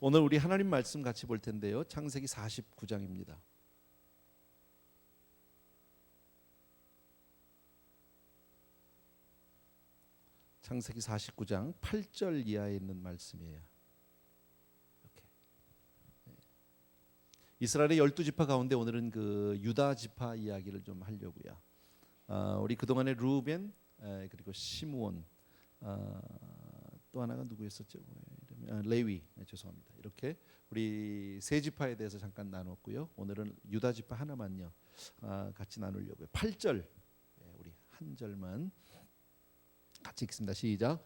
오늘 우리 하나님 말씀 같이 볼 텐데요. 창세기 49장입니다. 창세기 49장 8절 이하에 있는 말씀이에요. 이렇게. 이스라엘의 12지파 가운데 오늘은 그 유다 지파 이야기를 좀 하려고요. 우리 그동안에 루벤 그리고 시므온 또 하나가 누구였었죠? 레위. 죄송합니다. 이렇게 우리 세 지파에 대해서 잠깐 나눴고요. 오늘은 유다 지파 하나만요 같이 나누려고요. 8절 우리 한 절만 같이 읽습니다. 시작.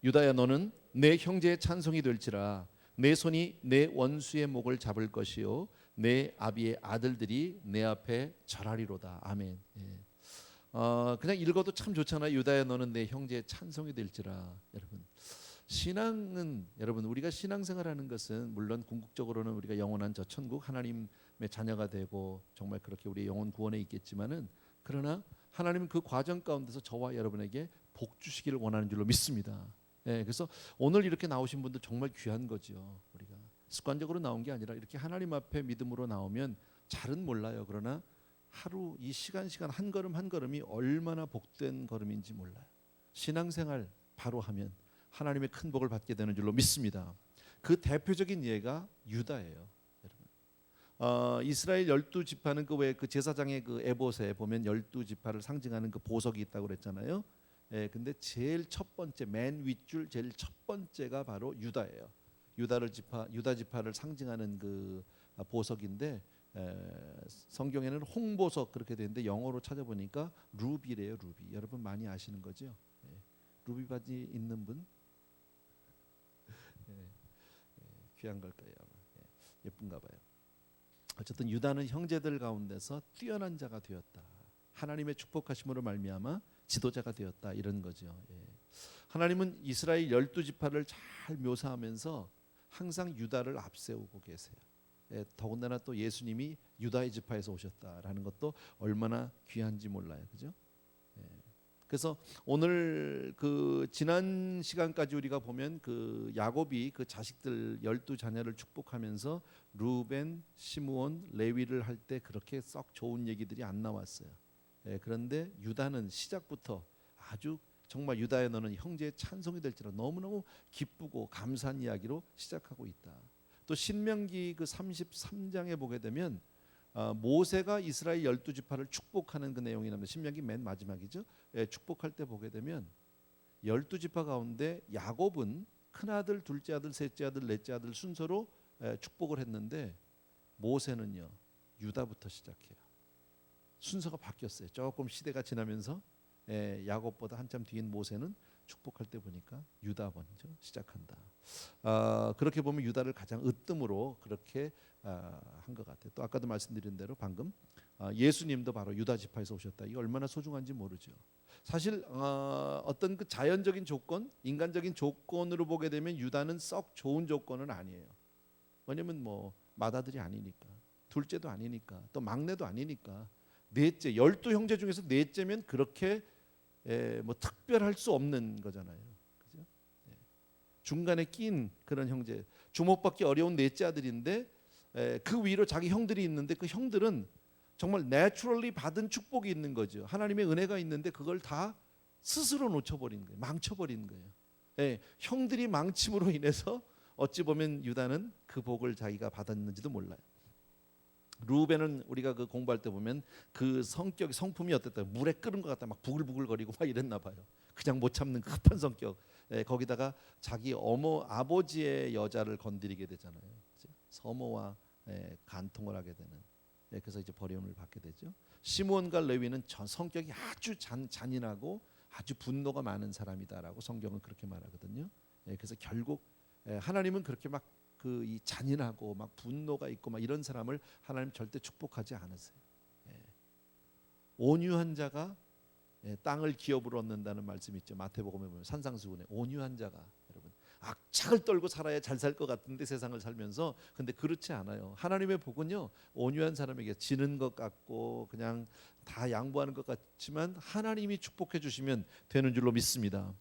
유다야 너는 내 형제의 찬송이 될지라 내 손이 내 원수의 목을 잡을 것이요 내 아비의 아들들이 내 앞에 절하리로다. 아멘. 그냥 읽어도 참 좋잖아요. 유다야 너는 내 형제의 찬송이 될지라. 여러분 신앙은 여러분 우리가 신앙생활하는 것은 물론 궁극적으로는 우리가 영원한 저 천국 하나님의 자녀가 되고 정말 그렇게 우리의 영혼 구원에 있겠지만은 그러나 하나님은 그 과정 가운데서 저와 여러분에게 복 주시기를 원하는 줄로 믿습니다. 그래서 오늘 이렇게 나오신 분들 정말 귀한 거죠. 우리가 습관적으로 나온 게 아니라 이렇게 하나님 앞에 믿음으로 나오면 잘은 몰라요. 그러나 하루 이 시간 한 걸음 한 걸음이 얼마나 복된 걸음인지 몰라요. 신앙생활 바로 하면 하나님의 큰 복을 받게 되는 줄로 믿습니다. 그 대표적인 예가 유다예요. 이스라엘 12지파는 그 왜 그 제사장의 그 에봇에 보면 12지파를 상징하는 그 보석이 있다고 그랬잖아요. 근데 제일 첫 번째 맨 윗줄 제일 첫 번째가 바로 유다예요. 유다 지파를 상징하는 그 보석인데 성경에는 홍보석 그렇게 되는데 영어로 찾아보니까 루비래요. 루비. 여러분 많이 아시는 거죠? 루비 바지 있는 분? 귀한 걸까요? 예쁜가 봐요. 어쨌든 유다는 형제들 가운데서 뛰어난 자가 되었다. 하나님의 축복하심으로 말미암아 지도자가 되었다. 이런 거죠. 하나님은 이스라엘 12지파를 잘 묘사하면서 항상 유다를 앞세우고 계세요. 더군다나 또 예수님이 유다의 지파에서 오셨다라는 것도 얼마나 귀한지 몰라요. 그죠? 그래서 오늘 그 지난 시간까지 우리가 보면 그 야곱이 그 자식들 12자녀를 축복하면서 루벤, 시므온, 레위를 할 때 그렇게 썩 좋은 얘기들이 안 나왔어요. 그런데 유다는 시작부터 아주 정말 유다에 너는 형제의 찬송이 될지라 너무너무 기쁘고 감사한 이야기로 시작하고 있다. 또 신명기 그 33장에 보게 되면 모세가 이스라엘 12지파를 축복하는 그 내용이 나옵니다. 신명기 맨 마지막이죠. 축복할 때 보게 되면 12지파 가운데 야곱은 큰아들, 둘째 아들, 셋째 아들, 넷째 아들 순서로 축복을 했는데 모세는요 유다부터 시작해요. 순서가 바뀌었어요. 조금 시대가 지나면서 야곱보다 한참 뒤인 모세는 축복할 때 보니까 유다 먼저 시작한다. 그렇게 보면 유다를 가장 으뜸으로 그렇게 한 것 같아요. 또 아까도 말씀드린 대로 방금 예수님도 바로 유다 지파에서 오셨다. 이거 얼마나 소중한지 모르죠. 사실 어떤 그 자연적인 조건, 인간적인 조건으로 보게 되면 유다는 썩 좋은 조건은 아니에요. 왜냐면 뭐 맏아들이 아니니까, 둘째도 아니니까, 또 막내도 아니니까, 넷째, 12형제 중에서 넷째면 그렇게 뭐 특별할 수 없는 거잖아요. 그죠? 중간에 낀 그런 형제, 주목받기 어려운 넷째 아들인데 그 위로 자기 형들이 있는데 그 형들은 정말 내추럴리 받은 축복이 있는 거죠. 하나님의 은혜가 있는데 그걸 다 스스로 놓쳐버린 거예요. 망쳐버린 거예요. 형들이 망침으로 인해서 어찌 보면 유다는 그 복을 자기가 받았는지도 몰라요. 루벤은 우리가 그 공부할 때 보면 그 성격이 성품이 어땠다. 물에 끓은 것 같다. 막 부글부글거리고 막 이랬나 봐요. 그냥 못 참는 급한 성격. 거기다가 자기 아버지의 여자를 건드리게 되잖아요. 서모와 간통을 하게 되는. 그래서 이제 버림을 받게 되죠. 시므온과 레위는 성격이 아주 잔인하고 아주 분노가 많은 사람이다라고 성경은 그렇게 말하거든요. 그래서 결국 하나님은 그렇게 막 그 이 잔인하고 막 분노가 있고 막 이런 사람을 하나님 절대 축복하지 않으세요. 온유한 자가 땅을 기업으로 얻는다는 말씀이 있죠. 마태복음에 보면 산상수훈에 온유한 자가 여러분 악착을 떨고 살아야 잘 살 것 같은데 세상을 살면서 근데 그렇지 않아요. 하나님의 복은요 온유한 사람에게 지는 것 같고 그냥 다 양보하는 것 같지만 하나님이 축복해 주시면 되는 줄로 믿습니다.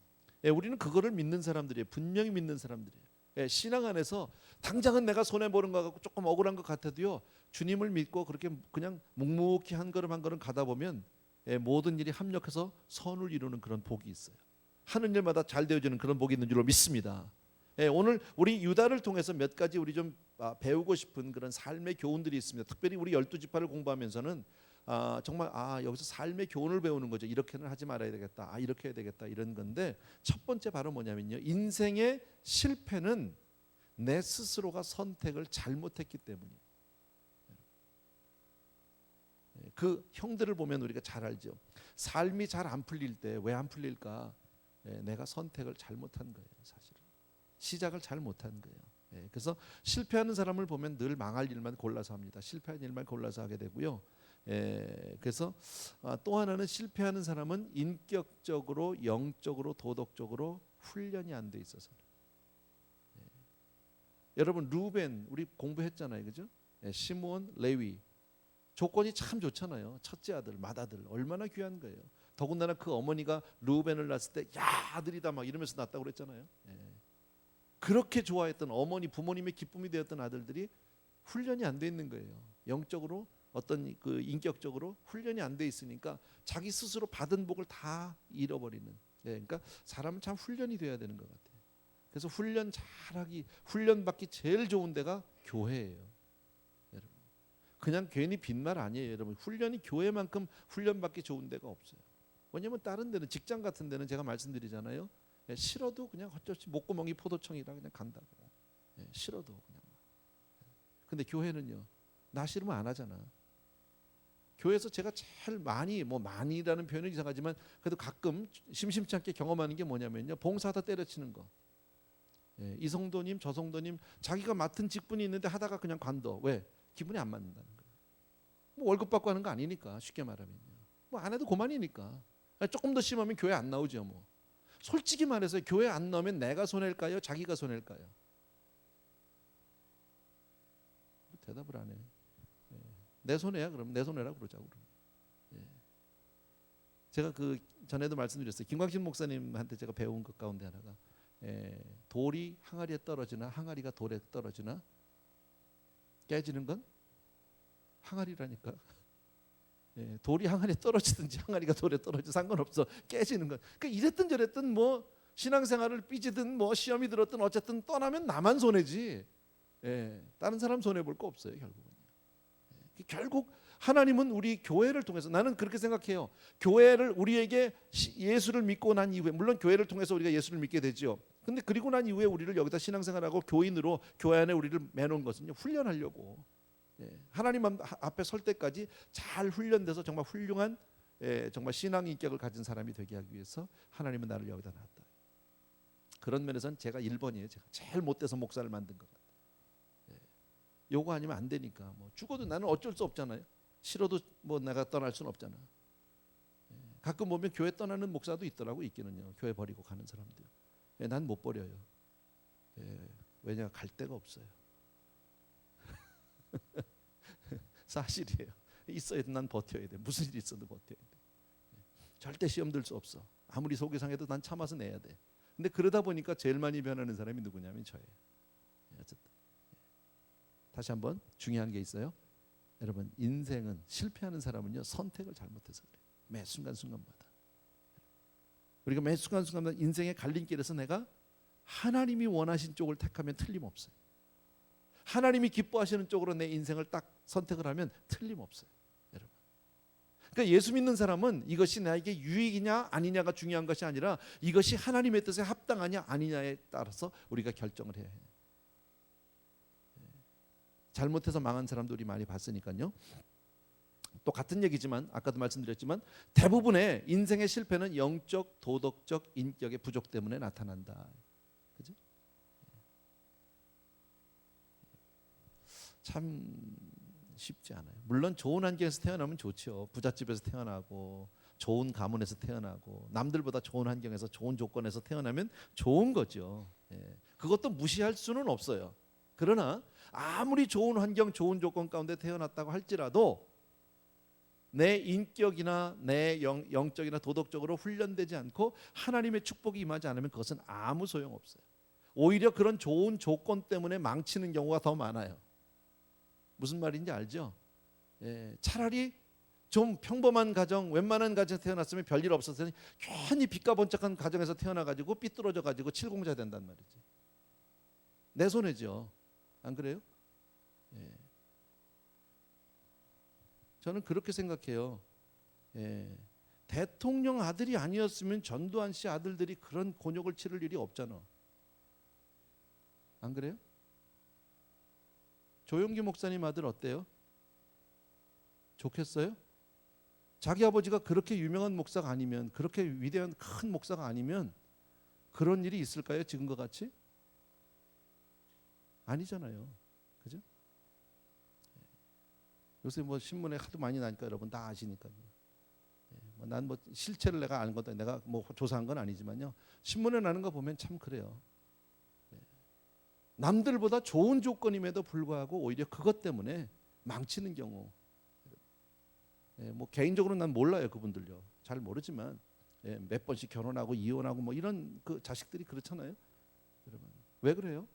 우리는 그거를 믿는 사람들이에요. 분명히 믿는 사람들이에요. 예, 신앙 안에서 당장은 내가 손해 보는 것 같고 조금 억울한 것 같아도요, 주님을 믿고 그렇게 그냥 묵묵히 한 걸음 한 걸음 가다 보면 예, 모든 일이 합력해서 선을 이루는 그런 복이 있어요. 하는 일마다 잘 되어지는 그런 복이 있는 줄로 믿습니다. 예, 오늘 우리 유다를 통해서 몇 가지 우리 좀 배우고 싶은 그런 삶의 교훈들이 있습니다. 특별히 우리 12지파를 공부하면서는 정말 여기서 삶의 교훈을 배우는 거죠. 이렇게는 하지 말아야 되겠다. 이렇게 해야 되겠다. 이런 건데, 첫 번째 바로 뭐냐면요, 인생의 실패는 내 스스로가 선택을 잘못했기 때문이에요. 그 형들을 보면 우리가 잘 알죠. 삶이 잘 안 풀릴 때 왜 안 풀릴까? 내가 선택을 잘못한 거예요. 사실은 시작을 잘 못한 거예요. 그래서 실패하는 사람을 보면 늘 망할 일만 골라서 합니다. 실패한 일만 골라서 하게 되고요. 그래서 또 하나는 실패하는 사람은 인격적으로, 영적으로, 도덕적으로 훈련이 안 돼 있어서. 여러분, 루벤 우리 공부했잖아요, 그죠? 시므온, 레위 조건이 참 좋잖아요. 첫째 아들, 맏아들 얼마나 귀한 거예요. 더군다나 그 어머니가 루벤을 낳았을 때 야, 아들이다 막 이러면서 낳았다고 그랬잖아요. 그렇게 좋아했던 어머니, 부모님의 기쁨이 되었던 아들들이 훈련이 안 돼 있는 거예요. 영적으로, 어떤 그 인격적으로 훈련이 안 돼 있으니까 자기 스스로 받은 복을 다 잃어버리는. 그러니까 사람은 참 훈련이 돼야 되는 것 같아요. 그래서 훈련 잘하기, 훈련 받기 제일 좋은 데가 교회예요. 여러분, 그냥 괜히 빈말 아니에요. 여러분, 훈련이 교회만큼 훈련 받기 좋은 데가 없어요. 왜냐면 다른 데는, 직장 같은 데는 제가 말씀드리잖아요. 싫어도 그냥 어쩔 수 없이 목구멍이 포도청이라 그냥 간다고. 싫어도 그냥. 근데 교회는요, 나 싫으면 안 하잖아. 교회에서 제가 제일 많이라는 표현은 이상하지만 그래도 가끔 심심치 않게 경험하는 게 뭐냐면요, 봉사하다 때려치는 거. 이 성도님 저 성도님 자기가 맡은 직분이 있는데 하다가 그냥 관둬. 왜? 기분이 안 맞는다는 거예요. 뭐 월급 받고 하는 거 아니니까, 쉽게 말하면요. 뭐 안 해도 그만이니까. 조금 더 심하면 교회 안 나오죠. 뭐 솔직히 말해서 교회 안 나오면 내가 손해일까요? 자기가 손해일까요? 대답을 안 해. 내 손해야. 그럼 내 손해라 그러자고. 제가 그 전에도 말씀드렸어요. 김광신 목사님한테 제가 배운 것 가운데 하나가, 돌이 항아리에 떨어지나 항아리가 돌에 떨어지나 깨지는 건 항아리라니까. 돌이 항아리에 떨어지든지 항아리가 돌에 떨어지 상관없어. 깨지는 건. 그러니까 이랬든 저랬든 뭐 신앙생활을 삐지든 뭐 시험이 들었든 어쨌든 떠나면 나만 손해지. 다른 사람 손해 볼 거 없어요, 결국은. 결국 하나님은 우리 교회를 통해서, 나는 그렇게 생각해요. 교회를 우리에게 예수를 믿고 난 이후에, 물론 교회를 통해서 우리가 예수를 믿게 되죠. 근데 그리고 난 이후에 우리를 여기다 신앙생활하고 교인으로 교회 안에 우리를 매놓은 것은요, 훈련하려고. 하나님 앞에 설 때까지 잘 훈련돼서 정말 훌륭한 정말 신앙 인격을 가진 사람이 되게 하기 위해서 하나님은 나를 여기다 놨다. 그런 면에서는 제가 1번이에요. 제가 제일 못돼서 목사를 만든 것 같아요. 요거 아니면 안 되니까. 뭐 죽어도 나는 어쩔 수 없잖아요. 싫어도 뭐 내가 떠날 수는 없잖아. 가끔 보면 교회 떠나는 목사도 있더라고, 있기는요. 교회 버리고 가는 사람들. 난 못 버려요. 왜냐, 갈 데가 없어요. 사실이에요. 있어야 돼. 난 버텨야 돼. 무슨 일이 있어도 버텨야 돼. 절대 시험 들 수 없어. 아무리 속이 상해도 난 참아서 내야 돼. 근데 그러다 보니까 제일 많이 변하는 사람이 누구냐면 저예요. 어쨌든 다시 한번 중요한 게 있어요. 여러분, 인생은, 실패하는 사람은요, 선택을 잘못해서 그래요. 매 순간순간마다. 우리가 매 순간순간마다 인생의 갈림길에서 내가 하나님이 원하신 쪽을 택하면 틀림없어요. 하나님이 기뻐하시는 쪽으로 내 인생을 딱 선택을 하면 틀림없어요, 여러분. 그러니까 예수 믿는 사람은 이것이 나에게 유익이냐 아니냐가 중요한 것이 아니라 이것이 하나님의 뜻에 합당하냐 아니냐에 따라서 우리가 결정을 해야 해요. 잘못해서 망한 사람도 우리 많이 봤으니까요. 또 같은 얘기지만 아까도 말씀드렸지만 대부분의 인생의 실패는 영적, 도덕적, 인격의 부족 때문에 나타난다. 그죠? 참 쉽지 않아요. 물론 좋은 환경에서 태어나면 좋죠. 부잣집에서 태어나고 좋은 가문에서 태어나고 남들보다 좋은 환경에서 좋은 조건에서 태어나면 좋은 거죠. 그것도 무시할 수는 없어요. 그러나 아무리 좋은 환경, 좋은 조건 가운데 태어났다고 할지라도 내 인격이나 내 영적이나 도덕적으로 훈련되지 않고 하나님의 축복이 임하지 않으면 그것은 아무 소용없어요. 오히려 그런 좋은 조건 때문에 망치는 경우가 더 많아요. 무슨 말인지 알죠? 차라리 좀 평범한 가정, 웬만한 가정에서 태어났으면 별일 없었을 테니 괜히 빛과 번쩍한 가정에서 태어나가지고 삐뚤어져가지고 칠공자 된단 말이지. 내 손해죠. 안 그래요? 저는 그렇게 생각해요. 대통령 아들이 아니었으면 전두환 씨 아들들이 그런 곤욕을 치를 일이 없잖아. 안 그래요? 조용기 목사님 아들 어때요? 좋겠어요? 자기 아버지가 그렇게 유명한 목사가 아니면, 그렇게 위대한 큰 목사가 아니면 그런 일이 있을까요? 지금과 같이? 아니잖아요. 그죠? 요새 뭐 신문에 하도 많이 나니까 여러분 다 아시니까요. 난 뭐 실체를 내가 아는 것도 내가 뭐 조사한 건 아니지만요. 신문에 나는 거 보면 참 그래요. 남들보다 좋은 조건임에도 불구하고 오히려 그것 때문에 망치는 경우. 뭐 개인적으로 난 몰라요, 그분들요. 잘 모르지만 몇 번씩 결혼하고 이혼하고 뭐 이런 그 자식들이 그렇잖아요. 여러분 왜 그래요?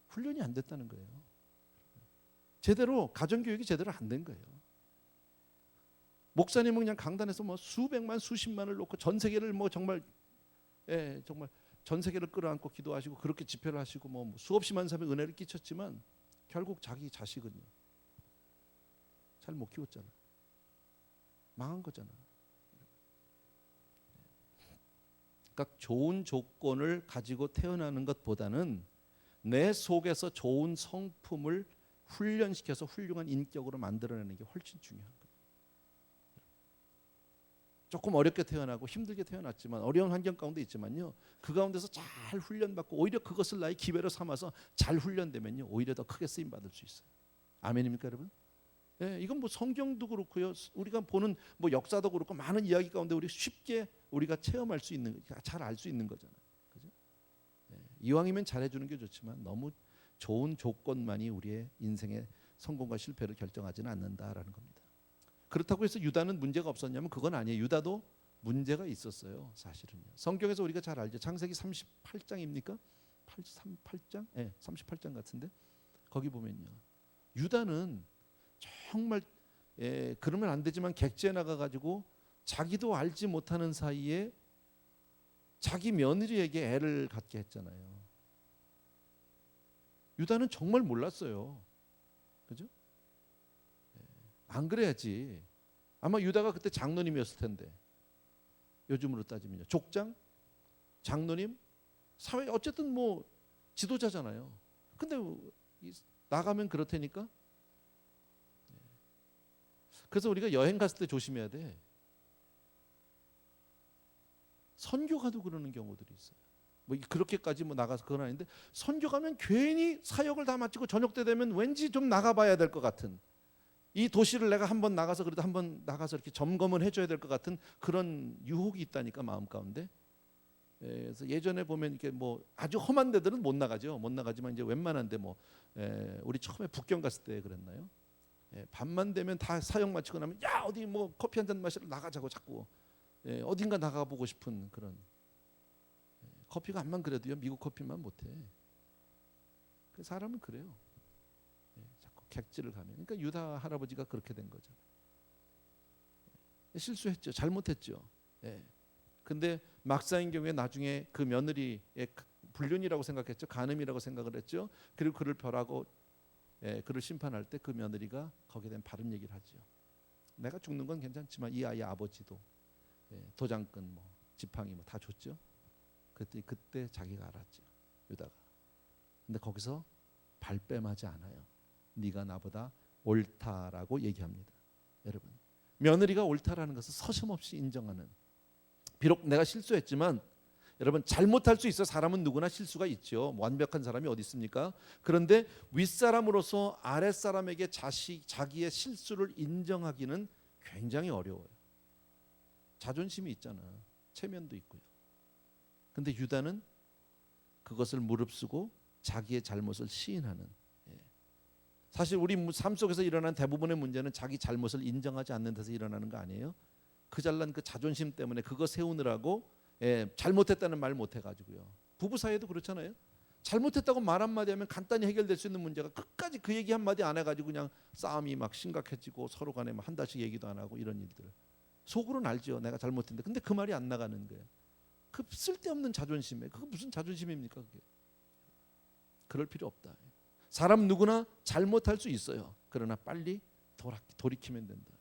훈련이 안 됐다는 거예요. 제대로 가정교육이 제대로 안 된 거예요. 목사님은 그냥 강단에서 뭐 수백만 수십만을 놓고 전 세계를 뭐 정말 정말 전 세계를 끌어안고 기도하시고 그렇게 집회를 하시고 뭐 수없이 많은 사람의 은혜를 끼쳤지만 결국 자기 자식은요 잘 못 키웠잖아. 망한 거잖아. 그러니까 좋은 조건을 가지고 태어나는 것보다는 내 속에서 좋은 성품을 훈련시켜서 훌륭한 인격으로 만들어내는 게 훨씬 중요한 거예요. 조금 어렵게 태어나고 힘들게 태어났지만 어려운 환경 가운데 있지만요. 그 가운데서 잘 훈련받고 오히려 그것을 나의 기회로 삼아서 잘 훈련되면요. 오히려 더 크게 쓰임 받을 수 있어요. 아멘입니까, 여러분? 이건 뭐 성경도 그렇고요. 우리가 보는 뭐 역사도 그렇고 많은 이야기 가운데 우리 쉽게 우리가 체험할 수 있는, 잘 알 수 있는 거잖아요. 그죠? 이왕이면 잘해주는 게 좋지만 너무 좋은 조건만이 우리의 인생의 성공과 실패를 결정하지는 않는다라는 겁니다. 그렇다고 해서 유다는 문제가 없었냐면 그건 아니에요. 유다도 문제가 있었어요. 사실은요. 성경에서 우리가 잘 알죠. 창세기 38장입니까? 38장? 38장 같은데 거기 보면요. 유다는 정말 그러면 안 되지만 객지에 나가가지고 자기도 알지 못하는 사이에 자기 며느리에게 애를 갖게 했잖아요. 유다는 정말 몰랐어요. 그죠? 안 그래야지. 아마 유다가 그때 장로님이었을 텐데. 요즘으로 따지면요. 족장, 장로님, 사회 어쨌든 뭐 지도자잖아요. 근데 나가면 그렇다니까. 그래서 우리가 여행 갔을 때 조심해야 돼. 선교 가도 그러는 경우들이 있어요. 뭐 그렇게까지 뭐 나가서 그건 아닌데 선교 가면 괜히 사역을 다 마치고 저녁 때 되면 왠지 좀 나가봐야 될 것 같은, 이 도시를 내가 한번 나가서 그래도 한번 나가서 이렇게 점검을 해줘야 될 것 같은 그런 유혹이 있다니까 마음 가운데. 그래서 예전에 보면 이렇게 뭐 아주 험한 데들은 못 나가죠. 못 나가지만 이제 웬만한데 뭐 우리 처음에 북경 갔을 때 그랬나요? 밤만 되면 다 사역 마치고 나면 야 어디 뭐 커피 한 잔 마시러 나가자고 자꾸 어딘가 나가보고 싶은 그런. 커피가 안만 그래도요 미국 커피만 못해. 그 사람은 그래요. 자꾸 객지를 가면. 그러니까 유다 할아버지가 그렇게 된 거죠. 실수했죠. 잘못했죠. 근데 막사인 경우에 나중에 그 며느리의 불륜이라고 생각했죠. 간음이라고 생각을 했죠. 그리고 그를 벌하고 그를 심판할 때 그 며느리가 거기에 대한 바른 얘기를 하죠. 내가 죽는 건 괜찮지만 이 아이 아버지도 도장끈 뭐 지팡이 뭐 다 줬죠. 그때 자기가 알았죠. 유다가. 근데 거기서 발뺌하지 않아요. 네가 나보다 옳다라고 얘기합니다. 여러분, 며느리가 옳다라는 것을 서슴없이 인정하는. 비록 내가 실수했지만 여러분 잘못할 수 있어. 사람은 누구나 실수가 있죠. 완벽한 사람이 어디 있습니까? 그런데 윗사람으로서 아랫사람에게 자기의 실수를 인정하기는 굉장히 어려워요. 자존심이 있잖아. 체면도 있고요. 근데 유다는 그것을 무릅쓰고 자기의 잘못을 시인하는. 사실 우리 삶 속에서 일어난 대부분의 문제는 자기 잘못을 인정하지 않는 데서 일어나는 거 아니에요? 그 잘난 그 자존심 때문에 그거 세우느라고 잘못했다는 말 못 해가지고요. 부부 사이에도 그렇잖아요. 잘못했다고 말 한마디 하면 간단히 해결될 수 있는 문제가 끝까지 그 얘기 한마디 안 해가지고 그냥 싸움이 막 심각해지고 서로 간에 막 한 달씩 얘기도 안 하고 이런 일들. 속으로는 알죠. 내가 잘못했는데. 근데 그 말이 안 나가는 거예요. 그 쓸데없는 자존심에. 그거 무슨 자존심입니까 그게. 그럴 필요 없다. 사람 누구나 잘못할 수 있어요. 그러나 빨리 돌이키면 된다.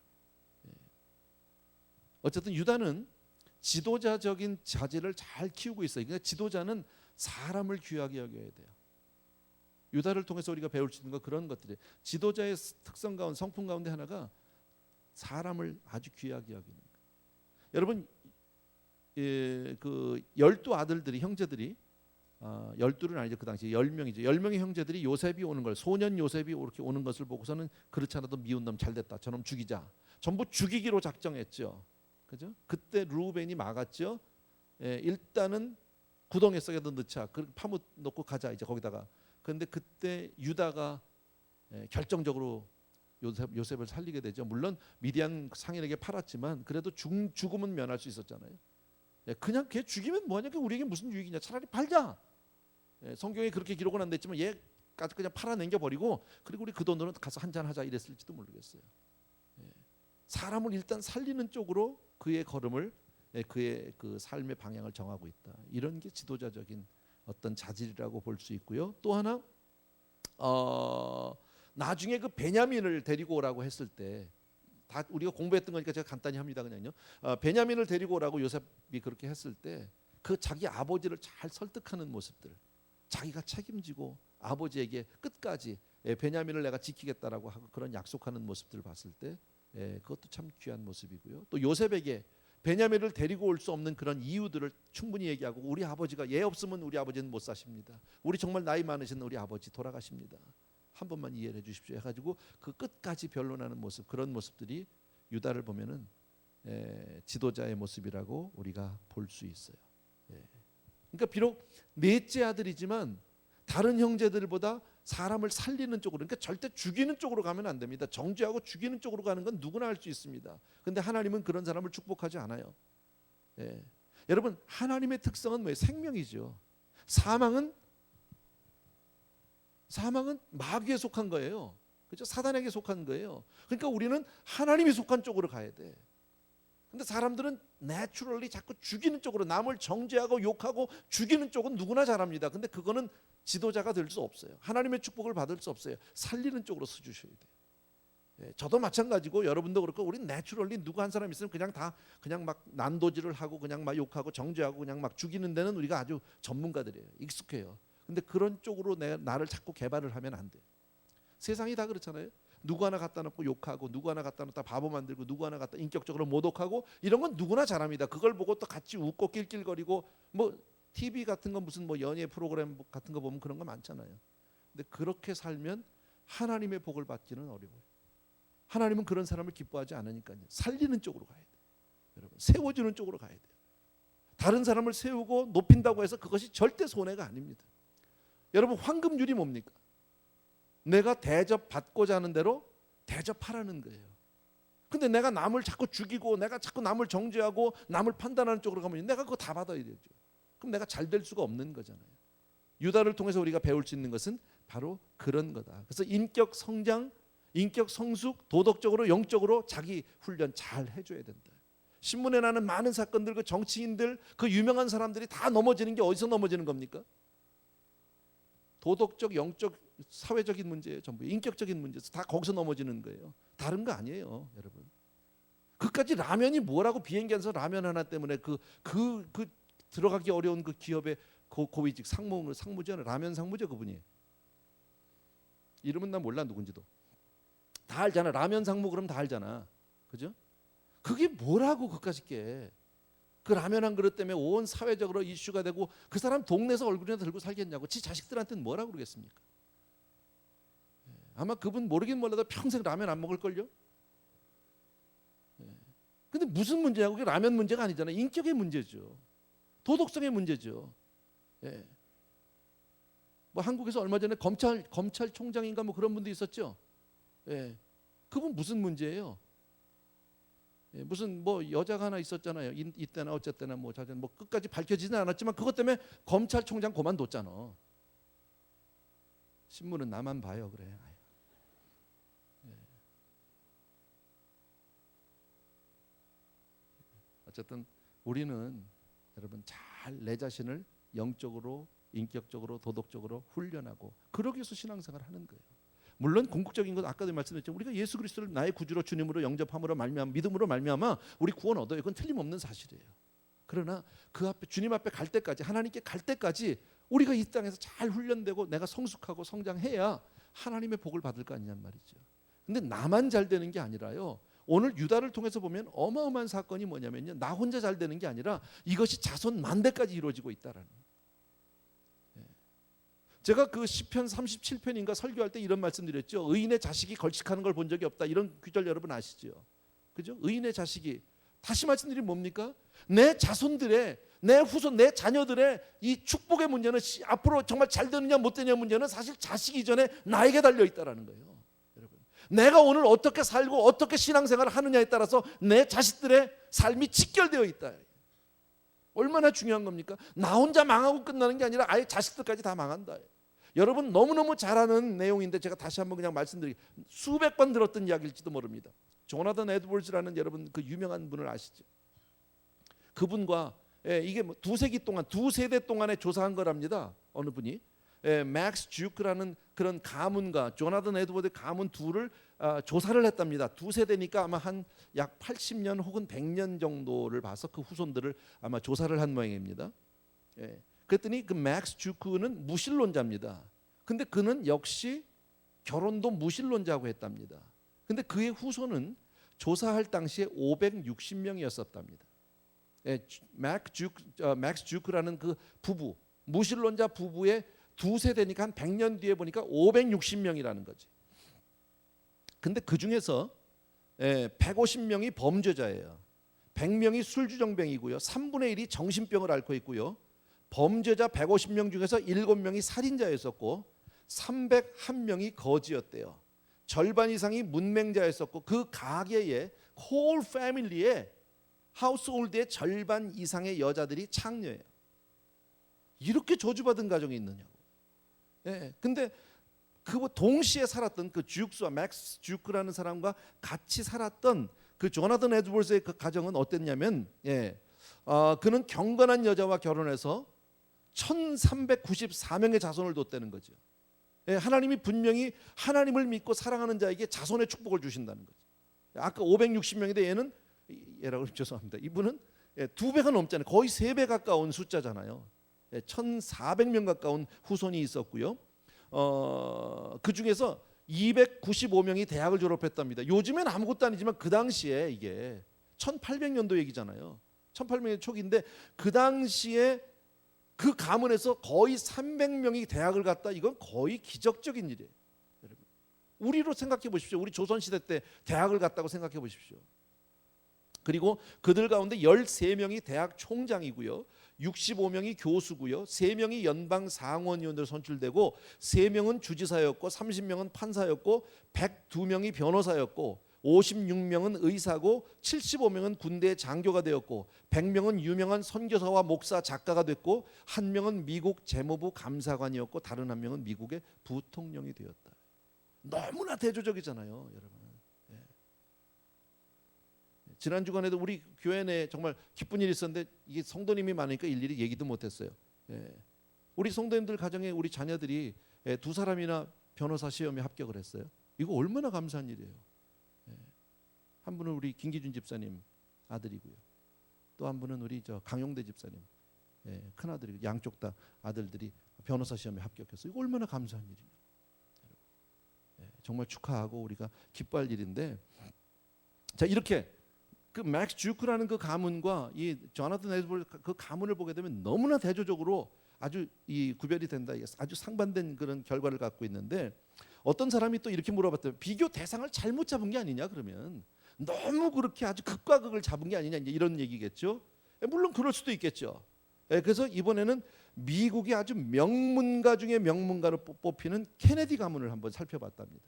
어쨌든 유다는 지도자적인 자질을 잘 키우고 있어요. 그러니까 지도자는 사람을 귀하게 여겨야 돼요. 유다를 통해서 우리가 배울 수 있는 건 그런 것들이에요. 지도자의 특성 가운데, 성품 가운데 하나가 사람을 아주 귀하게 여기는 거예요. 여러분, 그 12아들들이, 형제들이 12는 아니죠. 그 당시 10명이죠. 10명의 형제들이 요셉이 오는 걸, 소년 요셉이 이렇게 오는 것을 보고서는 그렇지 않아도 미운 놈 잘됐다, 저놈 죽이자. 전부 죽이기로 작정했죠. 그죠? 그때 루벤이 막았죠. 일단은 구덩이 속에도 넣자. 파묻 놓고 가자 이제 거기다가. 그런데 그때 유다가 결정적으로 요셉을 살리게 되죠. 물론 미디안 상인에게 팔았지만 그래도 죽음은 면할 수 있었잖아요. 그냥 걔 죽이면 뭐하냐? 우리에게 무슨 유익이냐? 차라리 팔자. 성경에 그렇게 기록은 안 됐지만 얘까지 그냥 팔아넘겨 버리고 그리고 우리 그 돈으로 가서 한잔 하자 이랬을지도 모르겠어요. 사람을 일단 살리는 쪽으로 그의 걸음을, 그의 그 삶의 방향을 정하고 있다. 이런 게 지도자적인 어떤 자질이라고 볼 수 있고요. 또 하나 나중에 그 베냐민을 데리고 오라고 했을 때, 다 우리가 공부했던 거니까 제가 간단히 합니다. 그냥요. 베냐민을 데리고 오라고 요셉이 그렇게 했을 때 그 자기 아버지를 잘 설득하는 모습들, 자기가 책임지고 아버지에게 끝까지 베냐민을 내가 지키겠다라고 하고 그런 약속하는 모습들을 봤을 때 그것도 참 귀한 모습이고요. 또 요셉에게 베냐민을 데리고 올 수 없는 그런 이유들을 충분히 얘기하고, 우리 아버지가 얘 없으면 우리 아버지는 못 사십니다. 우리 정말 나이 많으신 우리 아버지 돌아가십니다. 한 번만 이해해 주십시오 해가지고 그 끝까지 변론하는 모습, 그런 모습들이 유다를 보면은 지도자의 모습이라고 우리가 볼 수 있어요. 그러니까 비록 넷째 아들이지만 다른 형제들보다 사람을 살리는 쪽으로, 그러니까 절대 죽이는 쪽으로 가면 안 됩니다. 정죄하고 죽이는 쪽으로 가는 건 누구나 할 수 있습니다. 그런데 하나님은 그런 사람을 축복하지 않아요. 여러분, 하나님의 특성은 뭐예요? 생명이죠. 사망은 마귀에 속한 거예요. 그렇죠? 사단에게 속한 거예요. 그러니까 우리는 하나님이 속한 쪽으로 가야 돼. 근데 사람들은 내추럴리 자꾸 죽이는 쪽으로, 남을 정죄하고 욕하고 죽이는 쪽은 누구나 잘합니다. 근데 그거는 지도자가 될 수 없어요. 하나님의 축복을 받을 수 없어요. 살리는 쪽으로 서주셔야 돼요. 저도 마찬가지고 여러분도 그렇고, 우리 내추럴리 누구 한 사람 있으면 그냥 막 난도질을 하고 그냥 막 욕하고 정죄하고 그냥 막 죽이는 데는 우리가 아주 전문가들이에요. 익숙해요. 근데 그런 쪽으로 나를 자꾸 개발을 하면 안 돼요. 세상이 다 그렇잖아요. 누구 하나 갖다 놓고 욕하고, 누구 하나 갖다 놓다 바보 만들고, 누구 하나 갖다 인격적으로 모독하고, 이런 건 누구나 잘합니다. 그걸 보고 또 같이 웃고 낄낄거리고, 뭐 TV 같은 거 무슨 뭐 연예 프로그램 같은 거 보면 그런 거 많잖아요. 근데 그렇게 살면 하나님의 복을 받기는 어려워요. 하나님은 그런 사람을 기뻐하지 않으니까요. 살리는 쪽으로 가야 돼요. 여러분, 세워주는 쪽으로 가야 돼요. 다른 사람을 세우고 높인다고 해서 그것이 절대 손해가 아닙니다. 여러분, 황금률이 뭡니까? 내가 대접받고자 하는 대로 대접하라는 거예요. 근데 내가 남을 자꾸 죽이고 내가 자꾸 남을 정죄하고 남을 판단하는 쪽으로 가면 내가 그거 다 받아야 되죠. 그럼 내가 잘 될 수가 없는 거잖아요. 유다를 통해서 우리가 배울 수 있는 것은 바로 그런 거다. 그래서 인격 성장, 인격 성숙, 도덕적으로 영적으로 자기 훈련 잘 해줘야 된다. 신문에 나는 많은 사건들, 그 정치인들, 그 유명한 사람들이 다 넘어지는 게 어디서 넘어지는 겁니까? 도덕적, 영적, 사회적인 문제예요. 전부 인격적인 문제에서 다 거기서 넘어지는 거예요. 다른 거 아니에요, 여러분. 그까지 라면이 뭐라고 비행기 안에서 라면 하나 때문에 그 들어가기 어려운 그 기업의 고위직 상무죠, 라면 상무죠, 그분이. 이름은 난 몰라 누군지도. 다 알잖아. 라면 상무 그럼 다 알잖아, 그죠? 그게 뭐라고 그까짓 게. 그 라면 한 그릇 때문에 온 사회적으로 이슈가 되고 그 사람 동네에서 얼굴이나 들고 살겠냐고. 지 자식들한테는 뭐라고 그러겠습니까? 아마 그분 모르긴 몰라도 평생 라면 안 먹을걸요? 근데 무슨 문제냐고. 그게 라면 문제가 아니잖아요. 인격의 문제죠. 도덕성의 문제죠. 뭐 한국에서 얼마 전에 검찰총장인가 뭐 그런 분도 있었죠. 그분 무슨 문제예요? 무슨 뭐 여자가 하나 있었잖아요. 이때나 어쨌거나 뭐 자전 뭐 끝까지 밝혀지지는 않았지만 그것 때문에 검찰총장 그만뒀잖아. 신문은 나만 봐요, 그래. 어쨌든 우리는 여러분 잘 내 자신을 영적으로, 인격적으로, 도덕적으로 훈련하고 그러기 위해서 신앙생활을 하는 거예요. 물론 궁극적인 건 아까도 말씀드렸지만 우리가 예수 그리스도를 나의 구주로 주님으로 영접함으로 말미암아 믿음으로 말미암아 우리 구원 얻어요. 그건 틀림없는 사실이에요. 그러나 그 앞에 주님 앞에 갈 때까지 하나님께 갈 때까지 우리가 이 땅에서 잘 훈련되고 내가 성숙하고 성장해야 하나님의 복을 받을 거 아니냔 말이죠. 근데 나만 잘 되는 게 아니라요. 오늘 유다를 통해서 보면 어마어마한 사건이 뭐냐면요. 나 혼자 잘 되는 게 아니라 이것이 자손 만대까지 이루어지고 있다라는. 제가 그 시편 37편인가 설교할 때 이런 말씀드렸죠. 의인의 자식이 걸칙하는 걸 본 적이 없다. 이런 구절 여러분 아시죠? 그죠? 의인의 자식이 다시 말씀드리면 뭡니까? 내 자손들의 내 후손 내 자녀들의 이 축복의 문제는 앞으로 정말 잘 되느냐 못 되느냐 문제는 사실 자식 이전에 나에게 달려 있다라는 거예요. 여러분. 내가 오늘 어떻게 살고 어떻게 신앙생활을 하느냐에 따라서 내 자식들의 삶이 직결되어 있다. 얼마나 중요한 겁니까? 나 혼자 망하고 끝나는 게 아니라 아예 자식들까지 다 망한다. 여러분 너무너무 잘 아는 내용인데 제가 다시 한번 그냥 말씀드리게 수백 번 들었던 이야기일지도 모릅니다. 조나단 에드워즈라는 여러분 그 유명한 분을 아시죠? 그분과 이게 뭐 두세 대 동안에 조사한 거랍니다. 어느 분이 맥스 주크라는 그런 가문과 조나단 에드워드 가문 둘을 조사를 했답니다. 두 세대니까 아마 한 약 80년 혹은 100년 정도를 봐서 그 후손들을 아마 조사를 한 모양입니다. 그랬더니 그 맥스 주크는 무신론자입니다. 근데 그는 역시 결혼도 무신론자고 했답니다. 근데 그의 후손은 조사할 당시에 560명이었었답니다. 맥스 주크라는 그 부부, 무신론자 부부의 두 세대니까 한 100년 뒤에 보니까 560명이라는 거지. 근데 그 중에서 150명이 범죄자예요. 100명이 술주정뱅이고요. 3분의 1이 정신병을 앓고 있고요. 범죄자 150명 중에서 7명이 살인자였었고 301명이 거지였대요. 절반 이상이 문맹자였었고 그 가게에 whole family에 하우스홀드의 절반 이상의 여자들이 창녀예요. 이렇게 저주받은 가정이 있느냐고. 근데 그 동시에 살았던 그 주크와 맥스 주크라는 사람과 같이 살았던 그 조나단 에드워즈의 그 가정은 어땠냐면 그는 경건한 여자와 결혼해서 1394명의 자손을 뒀다는 거죠. 하나님이 분명히 하나님을 믿고 사랑하는 자에게 자손의 축복을 주신다는 거죠. 아까 560명인데 얘라고 죄송합니다. 이분은 2배가 넘잖아요. 거의 3배 가까운 숫자잖아요. 1400명 가까운 후손이 있었고요. 그 중에서 295명이 대학을 졸업했답니다. 요즘엔 아무것도 아니지만 그 당시에 이게 1800년도 얘기잖아요. 1800년 초기인데 그 당시에 그 가문에서 거의 300명이 대학을 갔다. 이건 거의 기적적인 일이에요. 여러분. 우리로 생각해 보십시오. 우리 조선시대 때 대학을 갔다고 생각해 보십시오. 그리고 그들 가운데 13명이 대학 총장이고요. 65명이 교수고요. 3명이 연방 상원의원으로 선출되고 3명은 주지사였고 30명은 판사였고 102명이 변호사였고 56명은 의사고 75명은 군대 장교가 되었고 100명은 유명한 선교사와 목사 작가가 됐고 1명은 미국 재무부 감사관이었고 다른 1명은 미국의 부통령이 되었다. 너무나 대조적이잖아요, 여러분. 지난 주간에도 우리 교회 내에 정말 기쁜 일이 있었는데 이게 성도님이 많으니까 일일이 얘기도 못했어요. 우리 성도님들 가정에 우리 자녀들이 2사람이나 변호사 시험에 합격을 했어요. 이거 얼마나 감사한 일이에요. 한 분은 우리 김기준 집사님 아들이고요. 또 한 분은 우리 강용대 집사님 큰 아들이고 양쪽 다 아들들이 변호사 시험에 합격했어요. 이거 얼마나 감사한 일이냐. 정말 축하하고 우리가 기뻐할 일인데, 자 이렇게. 그 맥스 주크라는 그 가문과 이 조나단 에드워즈 그 가문을 보게 되면 너무나 대조적으로 아주 이 구별이 된다. 아주 상반된 그런 결과를 갖고 있는데 어떤 사람이 또 이렇게 물어봤대요. 비교 대상을 잘못 잡은 게 아니냐 그러면 너무 그렇게 아주 극과 극을 잡은 게 아니냐 이런 얘기겠죠. 물론 그럴 수도 있겠죠. 그래서 이번에는 미국의 아주 명문가 중에 명문가로 뽑히는 케네디 가문을 한번 살펴봤답니다.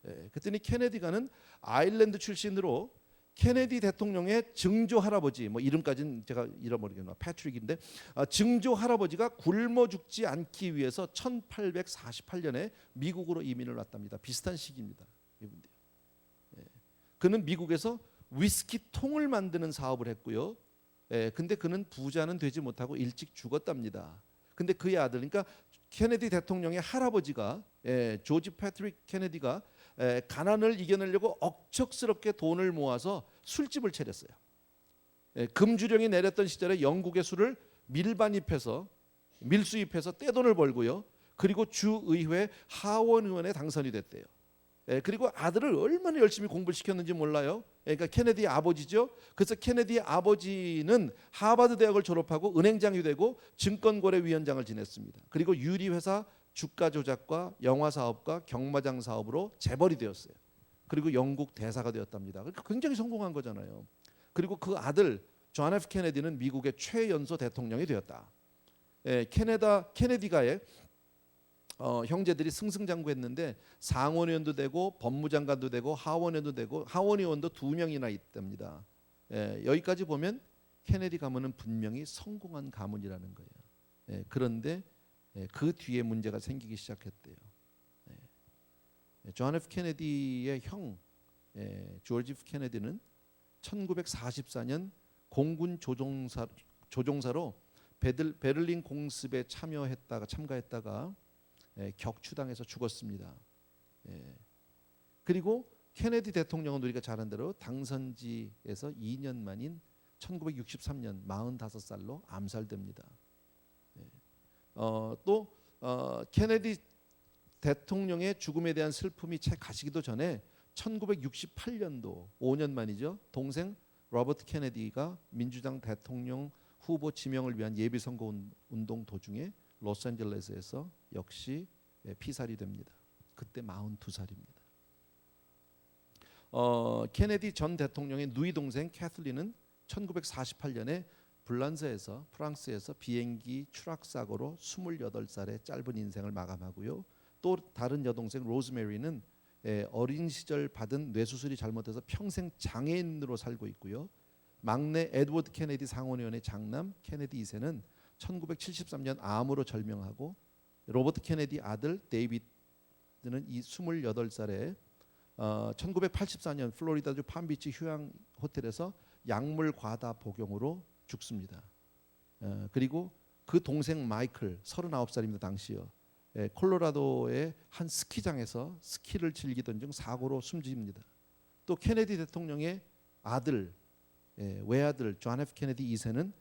그랬더니 케네디가는 아일랜드 출신으로 케네디 대통령의 증조 할아버지, 뭐 이름까지는 제가 잃어버리겠나, 패트릭인데 증조 할아버지가 굶어 죽지 않기 위해서 1848년에 미국으로 이민을 왔답니다. 비슷한 시기입니다. 이분들. 그는 미국에서 위스키 통을 만드는 사업을 했고요. 근데 그는 부자는 되지 못하고 일찍 죽었답니다. 근데 그의 아들, 그러니까 케네디 대통령의 할아버지가 조지 패트릭 케네디가 가난을 이겨내려고 억척스럽게 돈을 모아서 술집을 차렸어요. 금주령이 내렸던 시절에 영국의 술을 밀수입해서 떼돈을 벌고요. 그리고 주의회 하원 의원에 당선이 됐대요. 그리고 아들을 얼마나 열심히 공부를 시켰는지 몰라요. 그러니까 케네디의 아버지죠. 그래서 케네디의 아버지는 하버드 대학을 졸업하고 은행장이 되고 증권거래위원장을 지냈습니다. 그리고 유리회사 주가 조작과 영화 사업과 경마장 사업으로 재벌이 되었어요. 그리고 영국 대사가 되었답니다. 그러니까 굉장히 성공한 거잖아요. 그리고 그 아들 존 F 케네디는 미국의 최연소 대통령이 되었다. 케네디가의 형제들이 승승장구했는데 상원의원도 되고 법무장관도 되고 하원의원도 되고 하원의원도 2명이나 있답니다. 여기까지 보면 케네디 가문은 분명히 성공한 가문이라는 거예요. 그런데 그 뒤에 문제가 생기기 시작했대요. 존 F 케네디의 형 조지 F 케네디는 1944년 공군 조종사로 베를린 공습에 참가했다가 격추당해서 죽었습니다. 그리고 케네디 대통령은 우리가 잘 아는 대로 당선지에서 2년 만인 1963년 45살로 암살됩니다. 또 케네디 대통령의 죽음에 대한 슬픔이 채 가시기도 전에 1968년도 5년 만이죠. 동생 로버트 케네디가 민주당 대통령 후보 지명을 위한 예비선거 운동 도중에 로스앤젤레스에서 역시 피살이 됩니다. 그때 42살입니다. 케네디 전 대통령의 누이 동생 캐슬린은 1948년에 프랑스에서 비행기 추락 사고로 28살의 짧은 인생을 마감하고요. 또 다른 여동생 로즈메리는 어린 시절 받은 뇌수술이 잘못돼서 평생 장애인으로 살고 있고요. 막내 에드워드 케네디 상원의원의 장남 케네디 2세는 1973년 암으로 절명하고 로버트 케네디 아들 데이비드는 이 28살에 1984년 플로리다주 palm비치 휴양 호텔에서 약물 과다 복용으로 죽습니다. 그리고 그 동생 마이클 39살입니다. 당시요. 콜로라도의 한 스키장에서 스키를 즐기던 중 사고로 숨집니다. 또 케네디 대통령의 아들 외아들 존 F 케네디 2세는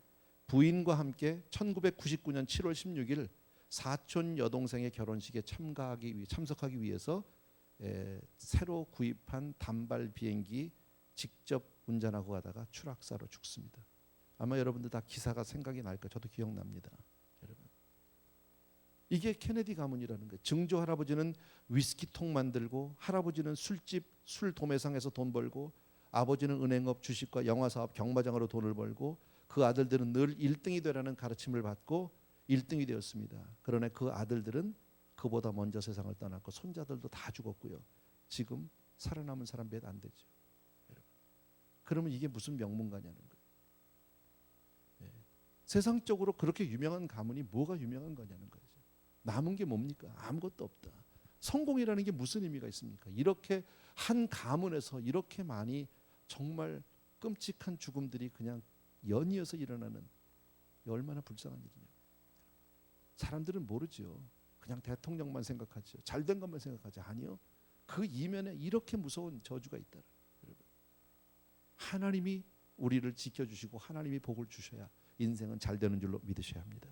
부인과 함께 1999년 7월 16일 사촌 여동생의 결혼식에 참석하기 위해서 새로 구입한 단발 비행기 직접 운전하고 가다가 추락사로 죽습니다. 아마 여러분들 다 기사가 생각이 날 거예요. 저도 기억납니다. 여러분, 이게 케네디 가문이라는 거예요. 증조 할아버지는 위스키통 만들고 할아버지는 술집 술 도매상에서 돈 벌고 아버지는 은행업 주식과 영화사업 경마장으로 돈을 벌고 그 아들들은 늘 1등이 되라는 가르침을 받고 1등이 되었습니다. 그러나 그 아들들은 그보다 먼저 세상을 떠났고 손자들도 다 죽었고요. 지금 살아남은 사람 몇 안 되죠. 여러분. 그러면 이게 무슨 명문가냐는 거예요. 세상적으로 그렇게 유명한 가문이 뭐가 유명한 거냐는 거죠. 남은 게 뭡니까? 아무것도 없다. 성공이라는 게 무슨 의미가 있습니까? 이렇게 한 가문에서 이렇게 많이 정말 끔찍한 죽음들이 그냥 연이어서 일어나는 얼마나 불쌍한 일이냐. 사람들은 모르죠. 그냥 대통령만 생각하죠. 잘된 것만 생각하죠. 아니요. 그 이면에 이렇게 무서운 저주가 있다. 여러분. 하나님이 우리를 지켜주시고 하나님이 복을 주셔야 인생은 잘 되는 줄로 믿으셔야 합니다.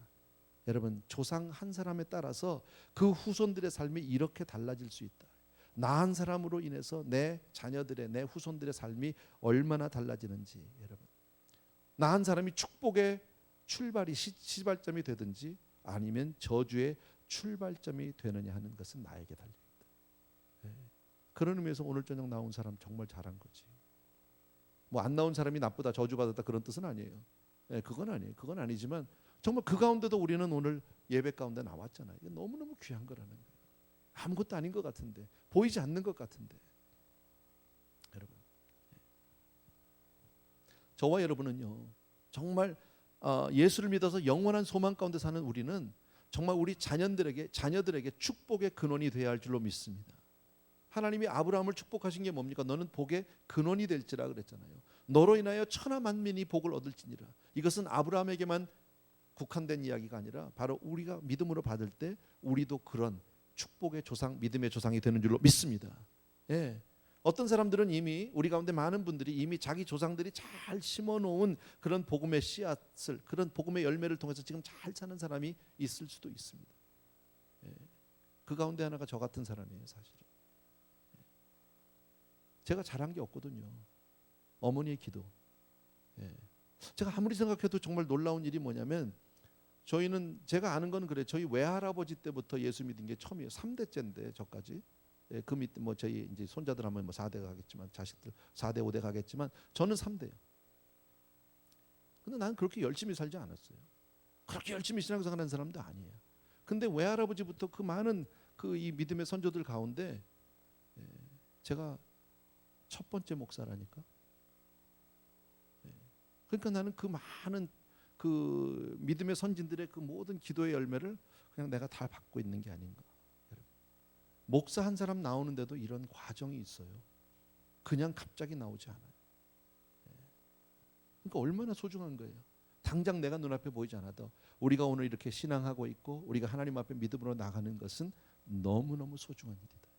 여러분, 조상 한 사람에 따라서 그 후손들의 삶이 이렇게 달라질 수 있다. 나 한 사람으로 인해서 내 자녀들의 내 후손들의 삶이 얼마나 달라지는지 여러분. 나 한 사람이 축복의 출발이 시발점이 되든지 아니면 저주의 출발점이 되느냐 하는 것은 나에게 달려있다. 그런 의미에서 오늘 저녁 나온 사람 정말 잘한 거지. 뭐 안 나온 사람이 나쁘다 저주받았다 그런 뜻은 아니에요. 그건 아니에요. 그건 아니지만 정말 그 가운데도 우리는 오늘 예배 가운데 나왔잖아요. 이게 너무너무 귀한 거라는 거예요. 아무것도 아닌 것 같은데 보이지 않는 것 같은데 여러분 저와 여러분은요, 정말 예수를 믿어서 영원한 소망 가운데 사는 우리는 정말 우리 자녀들에게 축복의 근원이 되어야 할 줄로 믿습니다. 하나님이 아브라함을 축복하신 게 뭡니까? 너는 복의 근원이 될지라 그랬잖아요. 너로 인하여 천하 만민이 복을 얻을지니라. 이것은 아브라함에게만 국한된 이야기가 아니라 바로 우리가 믿음으로 받을 때 우리도 그런 축복의 조상, 믿음의 조상이 되는 줄로 믿습니다. 예. 어떤 사람들은 이미 우리 가운데 많은 분들이 이미 자기 조상들이 잘 심어놓은 그런 복음의 씨앗을, 그런 복음의 열매를 통해서 지금 잘 사는 사람이 있을 수도 있습니다. 예. 그 가운데 하나가 저 같은 사람이에요, 사실은. 제가 잘한 게 없거든요. 어머니의 기도. 예. 제가 아무리 생각해도 정말 놀라운 일이 뭐냐면, 저희는 제가 아는 건 그래. 저희 외할아버지 때부터 예수 믿은 게 처음이에요. 3대째인데 저까지. 예, 그 밑에 뭐 저희 이제 손자들 하면 뭐 4대 가겠지만, 자식들 4대 5대 가겠지만, 저는 3대예요. 근데 나는 그렇게 열심히 살지 않았어요. 그렇게 열심히 신앙생활하는 사람도 아니에요. 근데 외할아버지부터 그 많은 그 이 믿음의 선조들 가운데 제가 첫 번째 목사라니까. 그러니까 나는 그 많은 그 믿음의 선진들의 그 모든 기도의 열매를 그냥 내가 다 받고 있는 게 아닌가. 목사 한 사람 나오는데도 이런 과정이 있어요. 그냥 갑자기 나오지 않아요. 그러니까 얼마나 소중한 거예요. 당장 내가 눈앞에 보이지 않아도 우리가 오늘 이렇게 신앙하고 있고 우리가 하나님 앞에 믿음으로 나가는 것은 너무너무 소중한 일이다.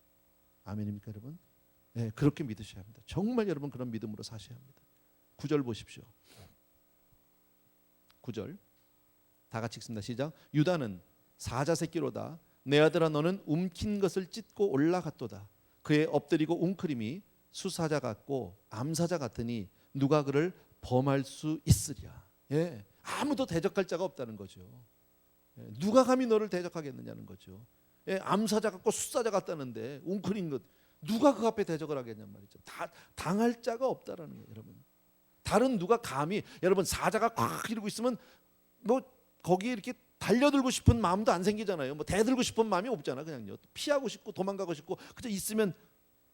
아멘입니까 여러분? 네, 그렇게 믿으셔야 합니다. 정말 여러분 그런 믿음으로 사셔야 합니다. 9절 보십시오. 9절 다 같이 읽습니다. 시작. 유다는 사자 새끼로다. 내 아들아 너는 움킨 것을 찢고 올라갔도다. 그의 엎드리고 웅크림이 수사자 같고 암사자 같으니 누가 그를 범할 수 있으랴. 예, 아무도 대적할 자가 없다는 거죠. 예, 누가 감히 너를 대적하겠느냐는 거죠. 예, 암사자 같고 수사자 같다는데 웅크린 것 누가 그 앞에 대적을 하겠냔 말이죠. 다 당할 자가 없다라는 거예요, 여러분. 다른 누가 감히 여러분 사자가 꽉 이러고 있으면 뭐 거기에 이렇게 달려들고 싶은 마음도 안 생기잖아요. 뭐 대들고 싶은 마음이 없잖아. 그냥요. 피하고 싶고 도망가고 싶고 그저 있으면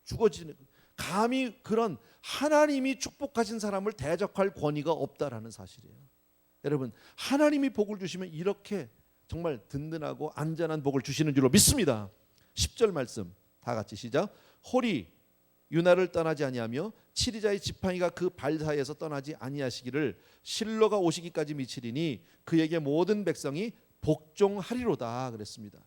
죽어지는. 감히 그런 하나님이 축복하신 사람을 대적할 권위가 없다라는 사실이에요. 여러분 하나님이 복을 주시면 이렇게 정말 든든하고 안전한 복을 주시는 줄로 믿습니다. 10절 말씀 다 같이 시작. 홀이 유나를 떠나지 아니하며 치리자의 지팡이가 그 발 사이에서 떠나지 아니하시기를 실로가 오시기까지 미치리니 그에게 모든 백성이 복종하리로다 그랬습니다.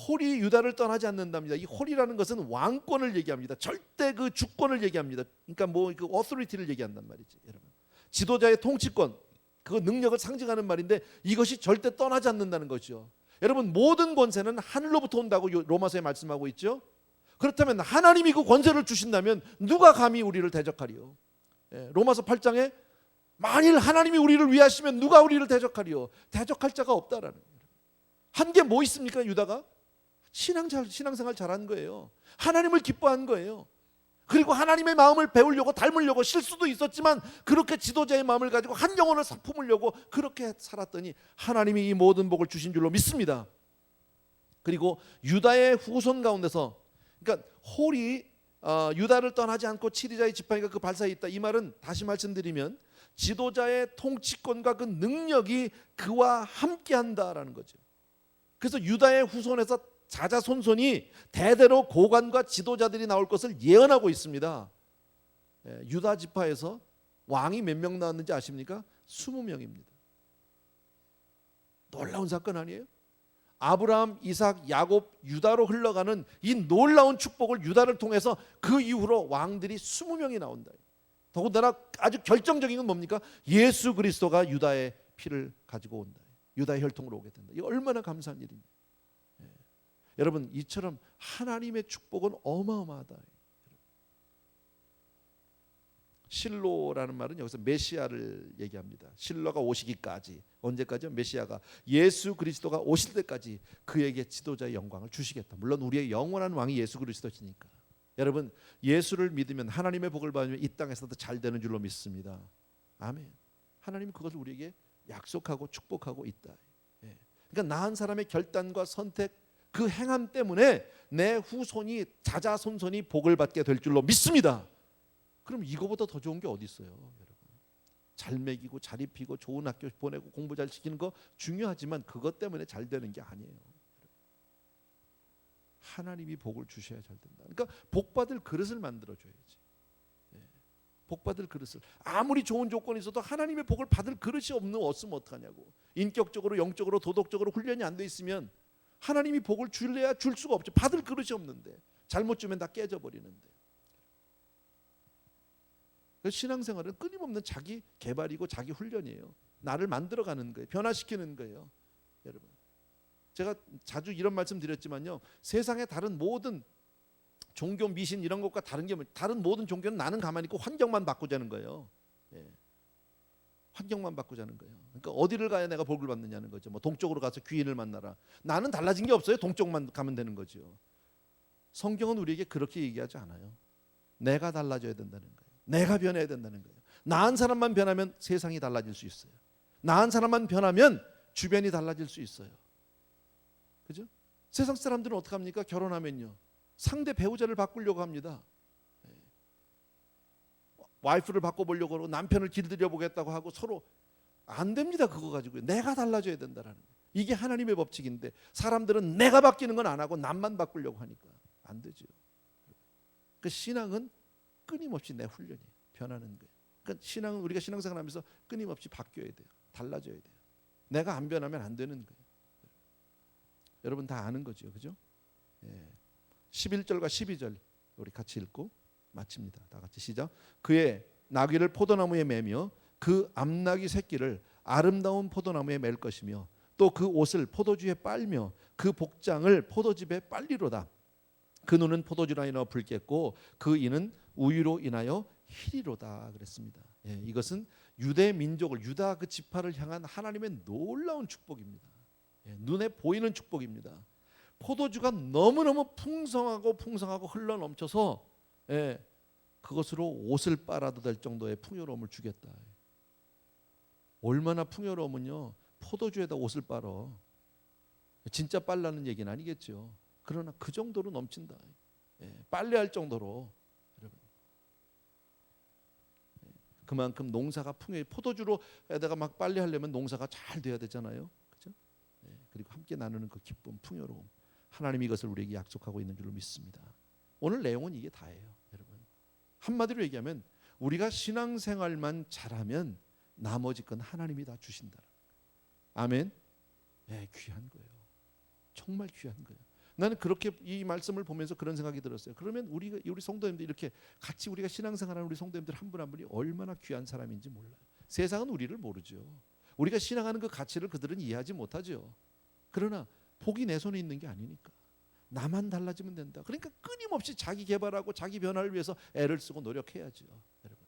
홀이 유다를 떠나지 않는답니다. 이 홀이라는 것은 왕권을 얘기합니다. 절대 그 주권을 얘기합니다. 그러니까 뭐 그 어토리티를 얘기한단 말이지, 여러분. 지도자의 통치권, 그 능력을 상징하는 말인데 이것이 절대 떠나지 않는다는 거죠. 여러분 모든 권세는 하늘로부터 온다고 로마서에 말씀하고 있죠. 그렇다면 하나님이 그 권세를 주신다면 누가 감히 우리를 대적하리요? 로마서 8장에 만일 하나님이 우리를 위하시면 누가 우리를 대적하리요? 대적할 자가 없다라는 거예요. 한 게 뭐 있습니까? 유다가 신앙생활 잘한 거예요. 하나님을 기뻐한 거예요. 그리고 하나님의 마음을 배우려고 닮으려고 실수도 있었지만 그렇게 지도자의 마음을 가지고 한 영혼을 품으려고 그렇게 살았더니 하나님이 이 모든 복을 주신 줄로 믿습니다. 그리고 유다의 후손 가운데서 그러니까 홀이 유다를 떠나지 않고 치리자의 지팡이가 그 발 사이에 있다. 이 말은 다시 말씀드리면 지도자의 통치권과 그 능력이 그와 함께한다라는 거죠. 그래서 유다의 후손에서 자자손손이 대대로 고관과 지도자들이 나올 것을 예언하고 있습니다. 유다 지파에서 왕이 몇 명 나왔는지 아십니까? 20명입니다. 놀라운 사건 아니에요? 아브라함, 이삭, 야곱, 유다로 흘러가는 이 놀라운 축복을 유다를 통해서 그 이후로 왕들이 20명이 나온다. 더군다나 아주 결정적인 건 뭡니까? 예수 그리스도가 유다의 피를 가지고 온다. 유다의 혈통으로 오게 된다. 이 얼마나 감사한 일입니까? 여러분 이처럼 하나님의 축복은 어마어마하다. 실로라는 말은 여기서 메시아를 얘기합니다. 실로가 오시기까지, 언제까지요? 메시아가 예수 그리스도가 오실 때까지 그에게 지도자의 영광을 주시겠다. 물론 우리의 영원한 왕이 예수 그리스도시니까. 여러분 예수를 믿으면 하나님의 복을 받으면 이 땅에서도 잘 되는 줄로 믿습니다. 아멘. 하나님은 그것을 우리에게 약속하고 축복하고 있다. 그러니까 나 한 사람의 결단과 선택, 그 행함 때문에 내 후손이 자자손손이 복을 받게 될 줄로 믿습니다. 그럼 이거보다 더 좋은 게 어디 있어요, 여러분? 잘 먹이고 잘 입히고 좋은 학교 보내고 공부 잘 시키는 거 중요하지만 그것 때문에 잘 되는 게 아니에요. 하나님이 복을 주셔야 잘 된다. 그러니까 복 받을 그릇을 만들어 줘야지. 복 받을 그릇을, 아무리 좋은 조건이 있어도 하나님의 복을 받을 그릇이 없으면 어떡하냐고. 인격적으로 영적으로 도덕적으로 훈련이 안 돼 있으면 하나님이 복을 줄래야 줄 수가 없죠. 받을 그릇이 없는데 잘못 주면 다 깨져버리는데. 그래서 신앙생활은 끊임없는 자기 개발이고 자기 훈련이에요. 나를 만들어가는 거예요. 변화시키는 거예요. 여러분, 제가 자주 이런 말씀 드렸지만요, 세상의 다른 모든 종교 미신 이런 것과 다른 게 다른 모든 종교는 나는 가만히 있고 환경만 바꾸자는 거예요. 환경만 바꾸자는 거예요. 그러니까 어디를 가야 내가 복을 받느냐는 거죠. 뭐 동쪽으로 가서 귀인을 만나라. 나는 달라진 게 없어요. 동쪽만 가면 되는 거죠. 성경은 우리에게 그렇게 얘기하지 않아요. 내가 달라져야 된다는 거예요. 내가 변해야 된다는 거예요. 나은 사람만 변하면 세상이 달라질 수 있어요. 나은 사람만 변하면 주변이 달라질 수 있어요. 그죠? 세상 사람들은 어떻게 합니까? 결혼하면요, 상대 배우자를 바꾸려고 합니다. 와이프를 바꿔보려고 하고 남편을 길들여 보겠다고 하고 서로 안 됩니다. 그거 가지고 내가 달라져야 된다라는 거예요. 이게 하나님의 법칙인데 사람들은 내가 바뀌는 건 안 하고 남만 바꾸려고 하니까 안 되죠. 그 신앙은 끊임없이 내 훈련이에요. 변하는 거예요. 그러니까 신앙은 우리가 신앙생활하면서 끊임없이 바뀌어야 돼요. 달라져야 돼요. 내가 안 변하면 안 되는 거예요. 여러분 다 아는 거죠, 그죠? 11절과 12절 우리 같이 읽고 마칩니다. 다 같이 시작. 그의 나귀를 포도나무에 매며 그 암나귀 새끼를 아름다운 포도나무에 맬 것이며 또 그 옷을 포도주에 빨며 그 복장을 포도즙에 빨리로다. 그 눈은 포도주로 인하여 붉겠고 그 이는 우유로 인하여 희리로다 그랬습니다. 이것은 유대 민족을, 유다 그 지파를 향한 하나님의 놀라운 축복입니다. 눈에 보이는 축복입니다. 포도주가 너무너무 풍성하고 흘러넘쳐서 그것으로 옷을 빨아도 될 정도의 풍요로움을 주겠다. 얼마나 풍요로우면요, 포도주에다 옷을 빨어. 진짜 빨라는 얘기는 아니겠죠. 그러나 그 정도로 넘친다. 빨래할 정도로. 여러분, 그만큼 농사가 풍요해. 포도주로에다가 막 빨래하려면 농사가 잘 돼야 되잖아요. 그죠? 그리고 함께 나누는 그 기쁨, 풍요로움, 하나님이 이것을 우리에게 약속하고 있는 줄로 믿습니다. 오늘 내용은 이게 다예요, 여러분. 한마디로 얘기하면 우리가 신앙생활만 잘하면 나머지 건 하나님이 다 주신다. 아멘. 귀한 거예요. 정말 귀한 거예요. 나는 그렇게 이 말씀을 보면서 그런 생각이 들었어요. 그러면 우리 성도님들 이렇게 같이 우리가 신앙생활하는 우리 성도님들 한 분 한 분이 얼마나 귀한 사람인지 몰라요. 세상은 우리를 모르죠. 우리가 신앙하는 그 가치를 그들은 이해하지 못하죠. 그러나 복이 내 손에 있는 게 아니니까 나만 달라지면 된다. 그러니까 끊임없이 자기 개발하고 자기 변화를 위해서 애를 쓰고 노력해야죠, 여러분.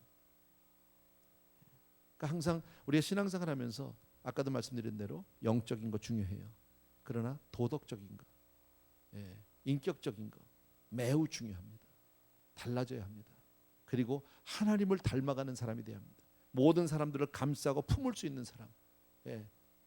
그러니까 항상 우리가 신앙생활하면서 아까도 말씀드린 대로 영적인 거 중요해요. 그러나 도덕적인 거, 인격적인 거 매우 중요합니다. 달라져야 합니다. 그리고 하나님을 닮아가는 사람이 돼야 합니다. 모든 사람들을 감싸고 품을 수 있는 사람,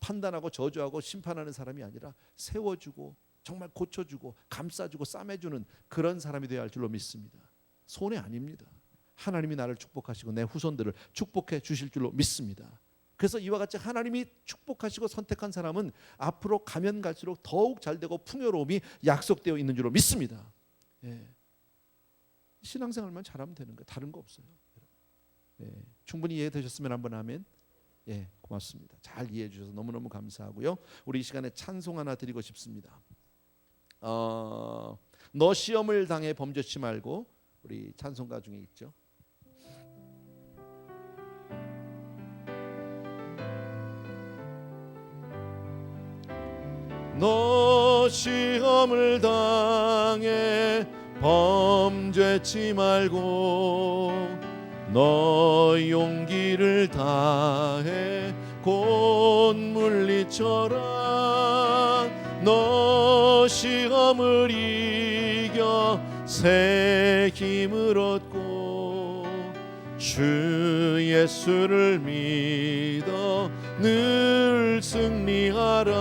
판단하고 저주하고 심판하는 사람이 아니라 세워주고 정말 고쳐주고 감싸주고 싸매주는 그런 사람이 되어야 할 줄로 믿습니다. 손해 아닙니다. 하나님이 나를 축복하시고 내 후손들을 축복해 주실 줄로 믿습니다. 그래서 이와 같이 하나님이 축복하시고 선택한 사람은 앞으로 가면 갈수록 더욱 잘되고 풍요로움이 약속되어 있는 줄로 믿습니다. 신앙생활만 잘하면 되는 거예요. 다른 거 없어요. 충분히 이해되셨으면 한번 아멘. 고맙습니다. 잘 이해해 주셔서 너무너무 감사하고요. 우리 이 시간에 찬송 하나 드리고 싶습니다. 너 시험을 당해 범죄치 말고, 우리 찬송가 중에 있죠. 너 시험을 당해 범죄치 말고 너 용기를 다해 곧 물리쳐라. 너 시험을 이겨 새 힘을 얻고 주 예수를 믿어 늘 승리하라.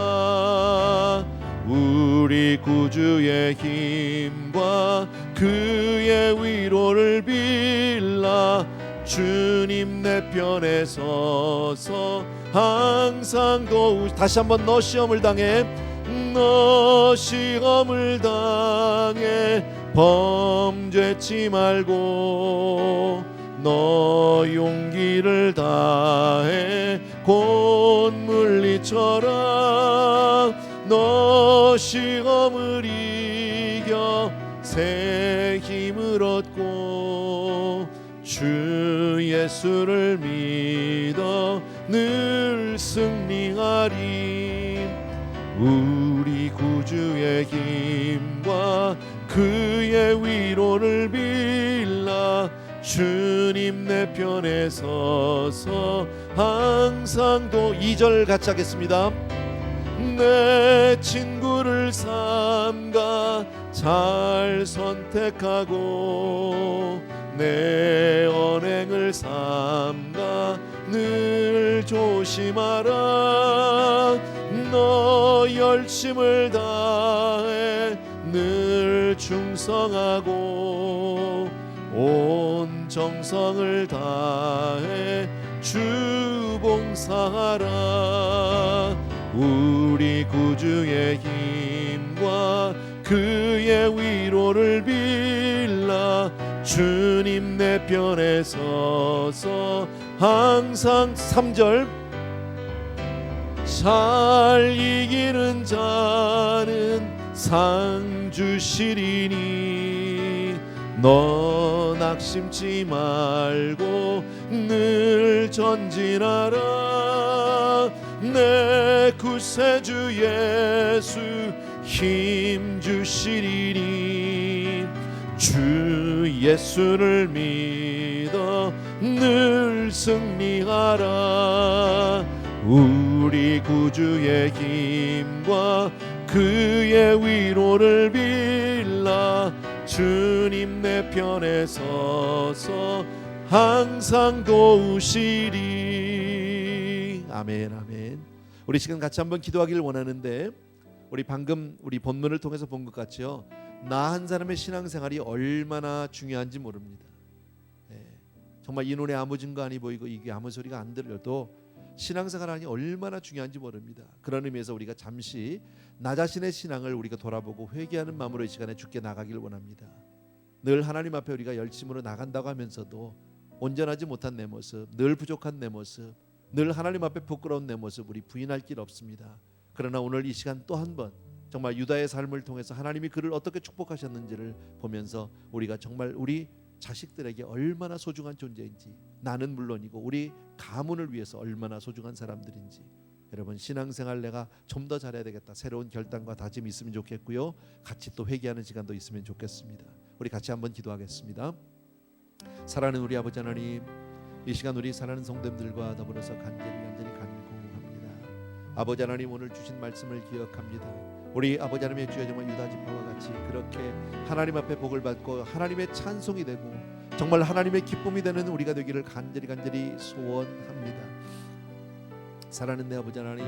우리 구주의 힘과 그의 위로를 빌라 주님 내 편에 서서 항상 다시 한번 너 시험을 당해 너 시험을 당해 범죄치 말고 너 용기를 다해 곧 물리쳐라 너 시험을 이겨 새 힘을 얻고 주 예수를 믿어 늘 승리하리 우리 구주의 힘과 그의 위로를 빌라 주님 내 편에 서서 항상 2절 같이 하겠습니다. 내 친구를 삼가 잘 선택하고 내 언행을 삼가 늘 조심하라 너 열심을 다해 늘 충성하고 온 정성을 다해 주 봉사하라 우리 구주의 힘과 그의 위로를 빌라 주님 내 편에 서서 항상 3절 잘 이기는 자는 상 주시리니 너 낙심치 말고 늘 전진하라 내 구세주 예수 힘 주시리니 주 예수를 믿어 늘 승리하라 우리 구주의 힘과 그의 위로를 빌라 주님 내 편에 서서 항상 도우시리 아멘 아멘. 우리 시간 같이 한번 기도하기를 원하는데 우리 방금 우리 본문을 통해서 본 것 같죠. 나 한 사람의 신앙생활이 얼마나 중요한지 모릅니다. 정말 이 눈에 아무 증거 아니 보이고 이게 아무 소리가 안 들려도 신앙생활이 얼마나 중요한지 모릅니다. 그런 의미에서 우리가 잠시 나 자신의 신앙을 우리가 돌아보고 회개하는 마음으로 이 시간에 주께 나가길 원합니다. 늘 하나님 앞에 우리가 열심으로 나간다고 하면서도 온전하지 못한 내 모습, 늘 부족한 내 모습, 늘 하나님 앞에 부끄러운 내 모습 우리 부인할 길 없습니다. 그러나 오늘 이 시간 또 한 번 정말 유다의 삶을 통해서 하나님이 그를 어떻게 축복하셨는지를 보면서 우리가 정말 우리 자식들에게 얼마나 소중한 존재인지, 나는 물론이고 우리 가문을 위해서 얼마나 소중한 사람들인지, 여러분 신앙생활 내가 좀 더 잘해야 되겠다, 새로운 결단과 다짐이 있으면 좋겠고요, 같이 또 회개하는 시간도 있으면 좋겠습니다. 우리 같이 한번 기도하겠습니다. 사랑하는 우리 아버지 하나님, 이 시간 우리 사랑하는 성도님들과 더불어서 간절히 간구합니다. 아버지 하나님, 오늘 주신 말씀을 기억합니다. 우리 아버지 하나님의 주여, 정말 유다 지파와 같이 그렇게 하나님 앞에 복을 받고 하나님의 찬송이 되고 정말 하나님의 기쁨이 되는 우리가 되기를 간절히 소원합니다. 사랑하는 내 아버지 하나님,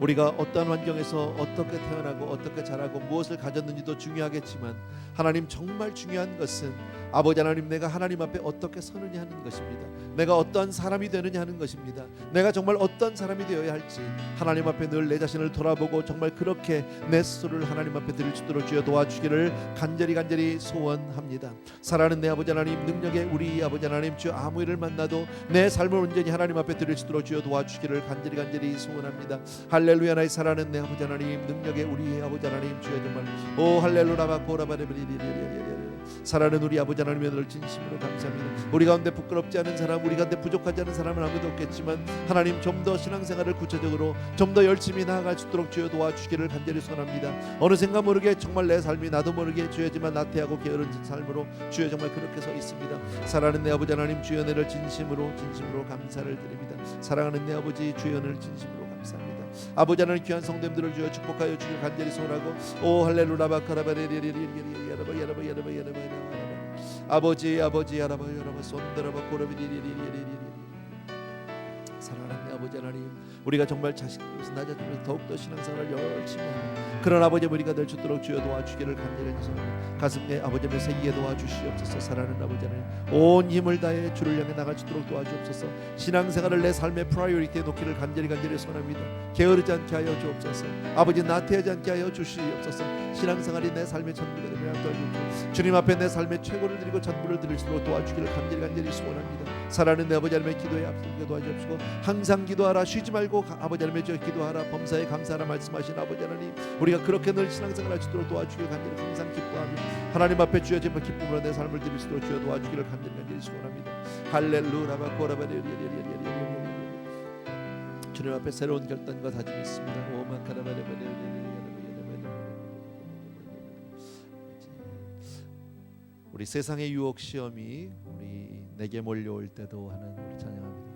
우리가 어떠한 환경에서 어떻게 태어나고 어떻게 자라고 무엇을 가졌는지도 중요하겠지만 하나님, 정말 중요한 것은 아버지 하나님, 내가 하나님 앞에 어떻게 서느냐 하는 것입니다. 내가 어떠한 사람이 되느냐 하는 것입니다. 내가 정말 어떤 사람이 되어야 할지 하나님 앞에 늘 내 자신을 돌아보고 정말 그렇게 내 스스로를 하나님 앞에 드릴 수 있도록 주여 도와주기를 간절히 소원합니다. 사랑하는 내 아버지 하나님, 능력의 우리 아버지 하나님, 주여 아무 일을 만나도 내 삶을 온전히 하나님 앞에 드릴 수 있도록 주여 도와주기를 간절히 소원합니다. 할렐루야. 나의 사랑하는 내 아버지 하나님, 능력의 우리 아버지 하나님, 주여 정말 오 할렐루야 바코라바레리리리리리리. 사랑하는 우리 아버지 하나님의 늘 진심으로 감사합니다. 우리 가운데 부끄럽지 않은 사람, 우리 가운데 부족하지 않은 사람은 아무도 없겠지만 하나님, 좀 더 신앙생활을 구체적으로 좀 더 열심히 나아갈 수 있도록 주여 도와주시기를 간절히 소원합니다. 어느샌가 모르게 정말 내 삶이 나도 모르게 주여지만 나태하고 게으른 삶으로 주여 정말 그렇게 서 있습니다. 사랑하는 내 아버지 하나님, 주여 내를 진심으로 감사를 드립니다. 사랑하는 내 아버지, 주여 늘 진심으로 감사합니다. 아버지 하나님, 귀한 성도님들을 주여 축복하여 주기를 간절히 소원하고 오 할렐루야 바카라바레리리리리리 아버지 손들어봐 고라비리리리리리리 사랑하는 아버지 하나님, 우리가 정말 자식으로서 낮아지면서 더욱더 신앙생활을 열심히 하는 그런 아버지 우리가 될 수 있도록 주여 도와주기를 간절히 기도합니다. 가슴에 아버지의 새기게 도와주시옵소서. 사랑하는 아버지 하나님, 온 힘을 다해 주를 향해 나갈 수 있도록 도와주옵소서. 신앙생활을 내 삶의 프라이어리티에 놓기를 간절히 소원합니다. 게으르지 않게 하여 주옵소서. 아버지 나태하지 않게 하여 주시옵소서. 신앙생활이 내 삶의 전부가 되며 도와주옵소서. 주님 앞에 내 삶의 최고를 드리고 전부를 드릴 수 있도록 도와주기를 간절히 소원합니다. 사랑하는 내 아버지 하나님의 기도에 앞서게 도와주옵시고, 항상 기도하라, 쉬지 말고 아버지 하나님의 저 기도하라, 범사에 감사하라 말씀하신 아버지 하나님, 우리가 그렇게 늘 신앙생활 할 수 있도록 도와주기를 간절히 항상 기뻐하며 하나님 앞에 주여 제발 기쁨으로 내 삶을 드릴 수 있도록 주여 도와주기를 간절히 소원합니다. 할렐루야 고라바레리리리리리리리. 주님 앞에 새로운 결단과 다짐이 있습니다. 우리 세상의 유혹 시험이 우리 내게 몰려올 때도 하는 우리 찬양합니다.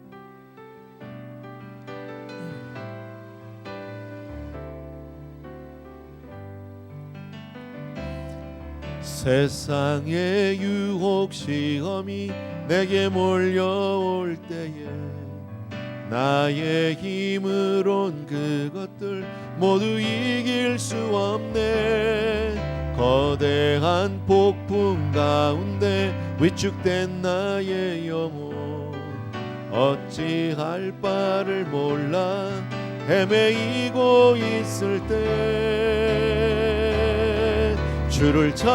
세상의 유혹 시험이 내게 몰려올 때에 나의 힘으론 그것들 모두 이길 수 없네. 거대한 폭풍 가운데 위축된 나의 영혼, 어찌할 바를 몰라 헤매이고 있을 때 주를 찬양,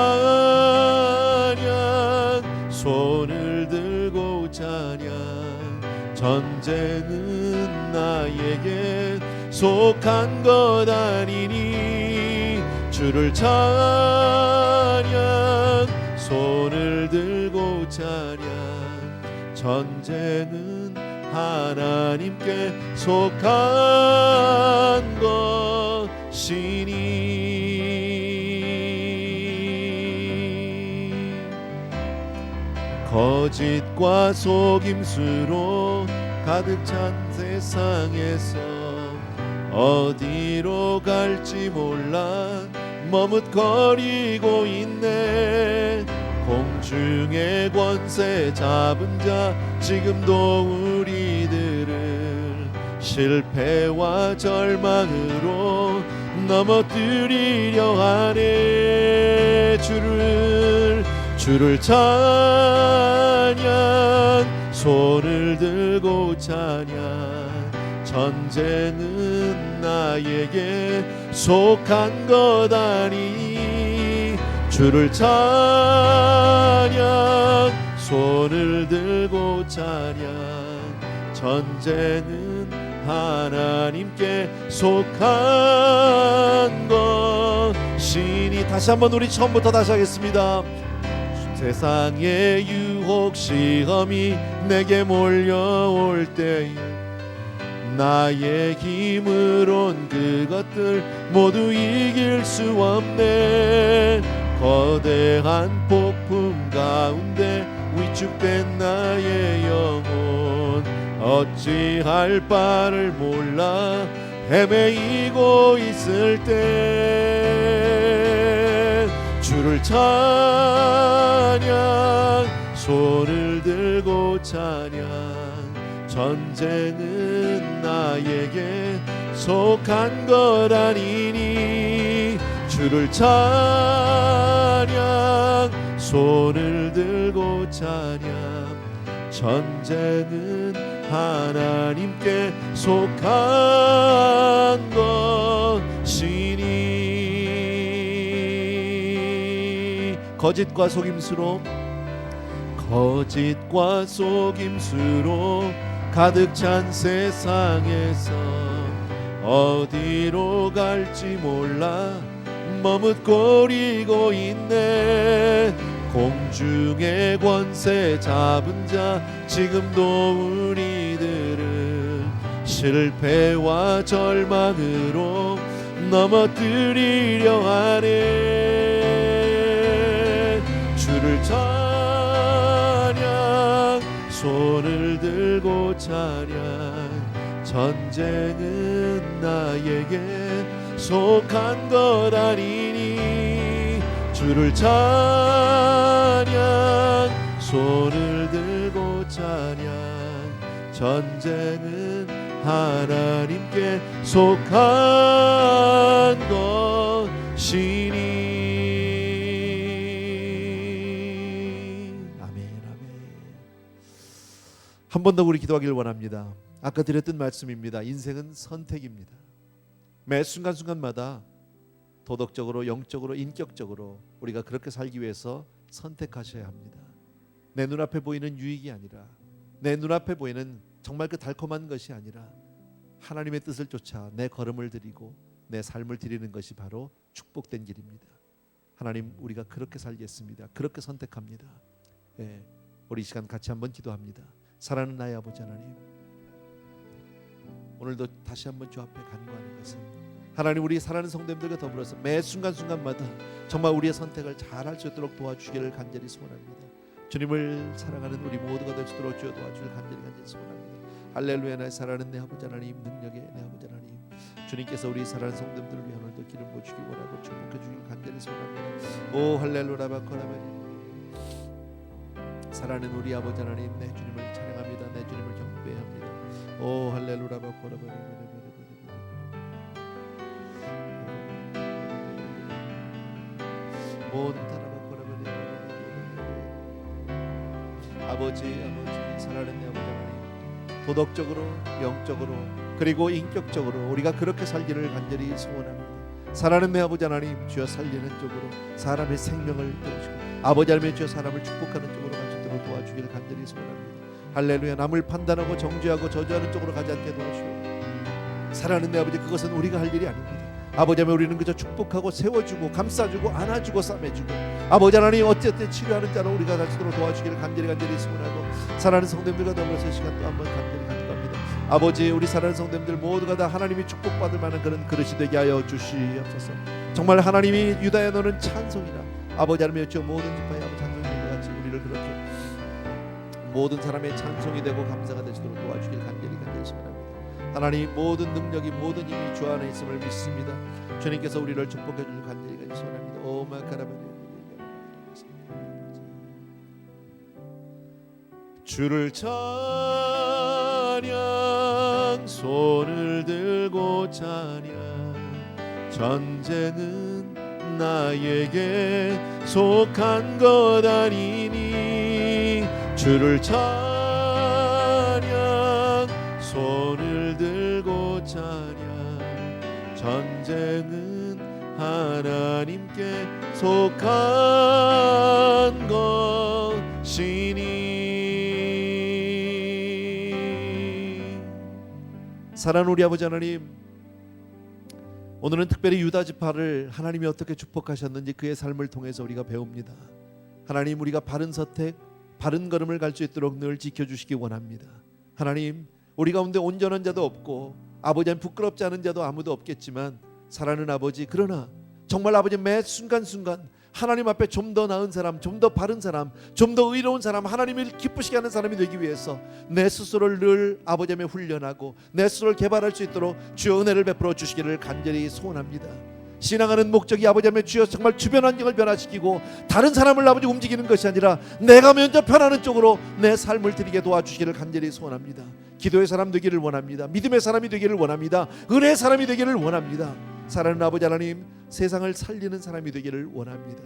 손을 들고 찬양. 전쟁은 나에게 속한 것 아니니 주를 찬양, 손을 들고 찬양. 전쟁은 하나님께 속한 것이니. 거짓과 속임수로 가득 찬 세상에서 어디로 갈지 몰라 머뭇거리고 있네. 공중의 권세 잡은 자 지금도 우리들을 실패와 절망으로 넘어뜨리려 하네. 주를 찬양, 손을 들고 찬양. 전쟁은 나에게 속한 것 아니. 주를 찬양, 손을 들고 찬양. 전쟁은 하나님께 속한 것이니. 다시 한번 우리 처음부터 다시 하겠습니다. 세상의 유혹 시험이 내게 몰려올 때에 나의 힘으론 그것들 모두 이길 수 없네. 거대한 폭풍 가운데 위축된 나의 영혼, 어찌할 바를 몰라 헤매이고 있을 때 주를 찬양, 손을 들고 찬양. 전쟁은 나에게 속한 것 아니니. 주를 찬양, 손을 들고 찬양. 전쟁은 하나님께 속한 것이니. 거짓과 속임수로 가득 찬 세상에서 어디로 갈지 몰라 머뭇거리고 있네. 공중의 권세 잡은 자 지금도 우리들을 실패와 절망으로 넘어뜨리려 하네. 주를 찬양, 손을 들고 찬양. 전쟁은 나에게 속한 것 아니니. 주를 찬양, 손을 들고 찬양. 전쟁은 하나님께 속한 것이니. 아멘, 아멘. 한 번 더 우리 기도하기를 원합니다. 아까 드렸던 말씀입니다. 인생은 선택입니다. 매 순간순간마다 도덕적으로, 영적으로, 인격적으로 우리가 그렇게 살기 위해서 선택하셔야 합니다. 내 눈앞에 보이는 유익이 아니라, 내 눈앞에 보이는 정말 그 달콤한 것이 아니라 하나님의 뜻을 쫓아 내 걸음을 드리고 내 삶을 드리는 것이 바로 축복된 길입니다. 하나님, 우리가 그렇게 살겠습니다. 그렇게 선택합니다. 예, 우리 이 시간 같이 한번 기도합니다. 사랑하는 나의 아버지 하나님, 오늘도 다시 한번 주 앞에 간구하는 것은 하나님, 우리 사랑하는 성도님들과 더불어서 매 순간순간마다 정말 우리의 선택을 잘할 수 있도록 도와주기를 간절히 소원합니다. 주님을 사랑하는 우리 모두가 될 수 있도록 주여 도와주기를 간절히 소원합니다. 할렐루야. 나의 사랑하는 내 아버지 하나님, 능력의 내 아버지 하나님, 주님께서 우리 사랑하는 성도님들을 위해 오늘도 기름 부어주기 원하고 축복해 주기를 간절히 소원합니다. 오 할렐루야 바코라바리. 사랑하는 우리 아버지 하나님, 내 주님을 찬양합니다. 내 주님을 경배합니다. 오 할렐루야 바코라바리. 아버지, 사랑하는 내 아버지 하나님, 도덕적으로, 영적으로, 그리고 인격적으로 우리가 그렇게 살기를 간절히 소원합니다. 사랑하는 내 아버지 하나님, 주여 살리는 쪽으로, 사람의 생명을 도우시고 아버지 하나님, 주여 사람을 축복하는 쪽으로 갈 수 있도록 도와주기를 간절히 소원합니다. 할렐루야. 남을 판단하고 정죄하고 저주하는 쪽으로 가지 않게 도와주시고, 사랑하는 내 아버지, 그것은 우리가 할 일이 아닙니다. 아버지 하나님, 우리는 그저 축복하고 세워주고 감싸주고 안아주고 싸매주고, 아버지 하나님, 어쨌든 치료하는 자로 우리가 갈 수 있도록 도와주기를 간절히 소원하고, 사랑하는 성도님들과 더불어서 시간 또 한번 간절히 간구합니다. 아버지, 우리 사랑하는 성도님들 모두가 다 하나님이 축복받을 만한 그런 그릇이 되게 하여 주시옵소서. 정말 하나님이 유다야 너는 찬송이라, 아버지 하나님, 저 모든 지파의 아버지 찬송이 된 것 같이 우리를 그렇게 모든 사람의 찬송이 되고 감사가 되시도록 도와주기를 간절히 소원합니다. 하나님, 모든 능력이 모든 힘이 주 안에 있음을 믿습니다. 주님께서 우리를 축복해 주실 간절히 소원합니다. 오 마카라바리. 주를 찬양, 손을 들고 찬양, 전쟁은 나에게 속한 것 아니니. 주를 찬양, 손을 들고 찬양, 전쟁은 하나님께 속한 것이니. 사랑하는 우리 아버지 하나님, 오늘은 특별히 유다 지파를 하나님이 어떻게 축복하셨는지 그의 삶을 통해서 우리가 배웁니다. 하나님, 우리가 바른 선택, 바른 걸음을 갈 수 있도록 늘 지켜주시기 원합니다. 하나님, 우리 가운데 온전한 자도 없고 아버지 한 부끄럽지 않은 자도 아무도 없겠지만, 사랑하는 아버지, 그러나 정말 아버지 매 순간순간 하나님 앞에 좀 더 나은 사람, 좀 더 바른 사람, 좀 더 의로운 사람, 하나님을 기쁘시게 하는 사람이 되기 위해서 내 스스로를 늘 아버지의 훈련하고 내 스스로를 개발할 수 있도록 주여 은혜를 베풀어 주시기를 간절히 소원합니다. 신앙하는 목적이 아버지 하나님, 주여 정말 주변 환경을 변화시키고 다른 사람을 아버지 움직이는 것이 아니라 내가 먼저 변하는 쪽으로 내 삶을 드리게 도와주시기를 간절히 소원합니다. 기도의 사람 되기를 원합니다. 믿음의 사람이 되기를 원합니다. 은혜의 사람이 되기를 원합니다. 사랑하는 아버지 하나님, 세상을 살리는 사람이 되기를 원합니다.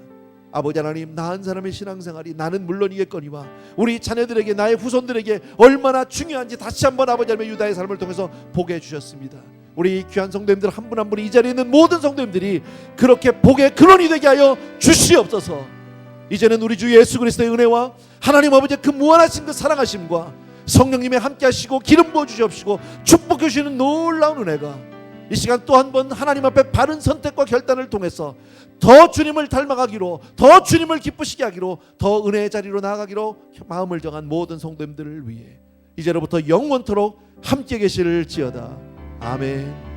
아버지 하나님, 나은 사람의 신앙생활이 나는 물론이겠거니와 우리 자녀들에게, 나의 후손들에게 얼마나 중요한지 다시 한번 아버지 하나님 유다의 삶을 통해서 보게 해주셨습니다. 우리 귀한 성도님들 한 분 한 분, 이 자리에 있는 모든 성도님들이 그렇게 복의 근원이 되게 하여 주시옵소서. 이제는 우리 주 예수 그리스도의 은혜와 하나님 아버지의 그 무한하신 그 사랑하심과 성령님의 함께 하시고 기름 부어 주시옵시고 축복해 주시는 놀라운 은혜가 이 시간 또 한 번 하나님 앞에 바른 선택과 결단을 통해서 더 주님을 닮아가기로, 더 주님을 기쁘시게 하기로, 더 은혜의 자리로 나아가기로 마음을 정한 모든 성도님들을 위해 이제로부터 영원토록 함께 계실지어다. 아멘.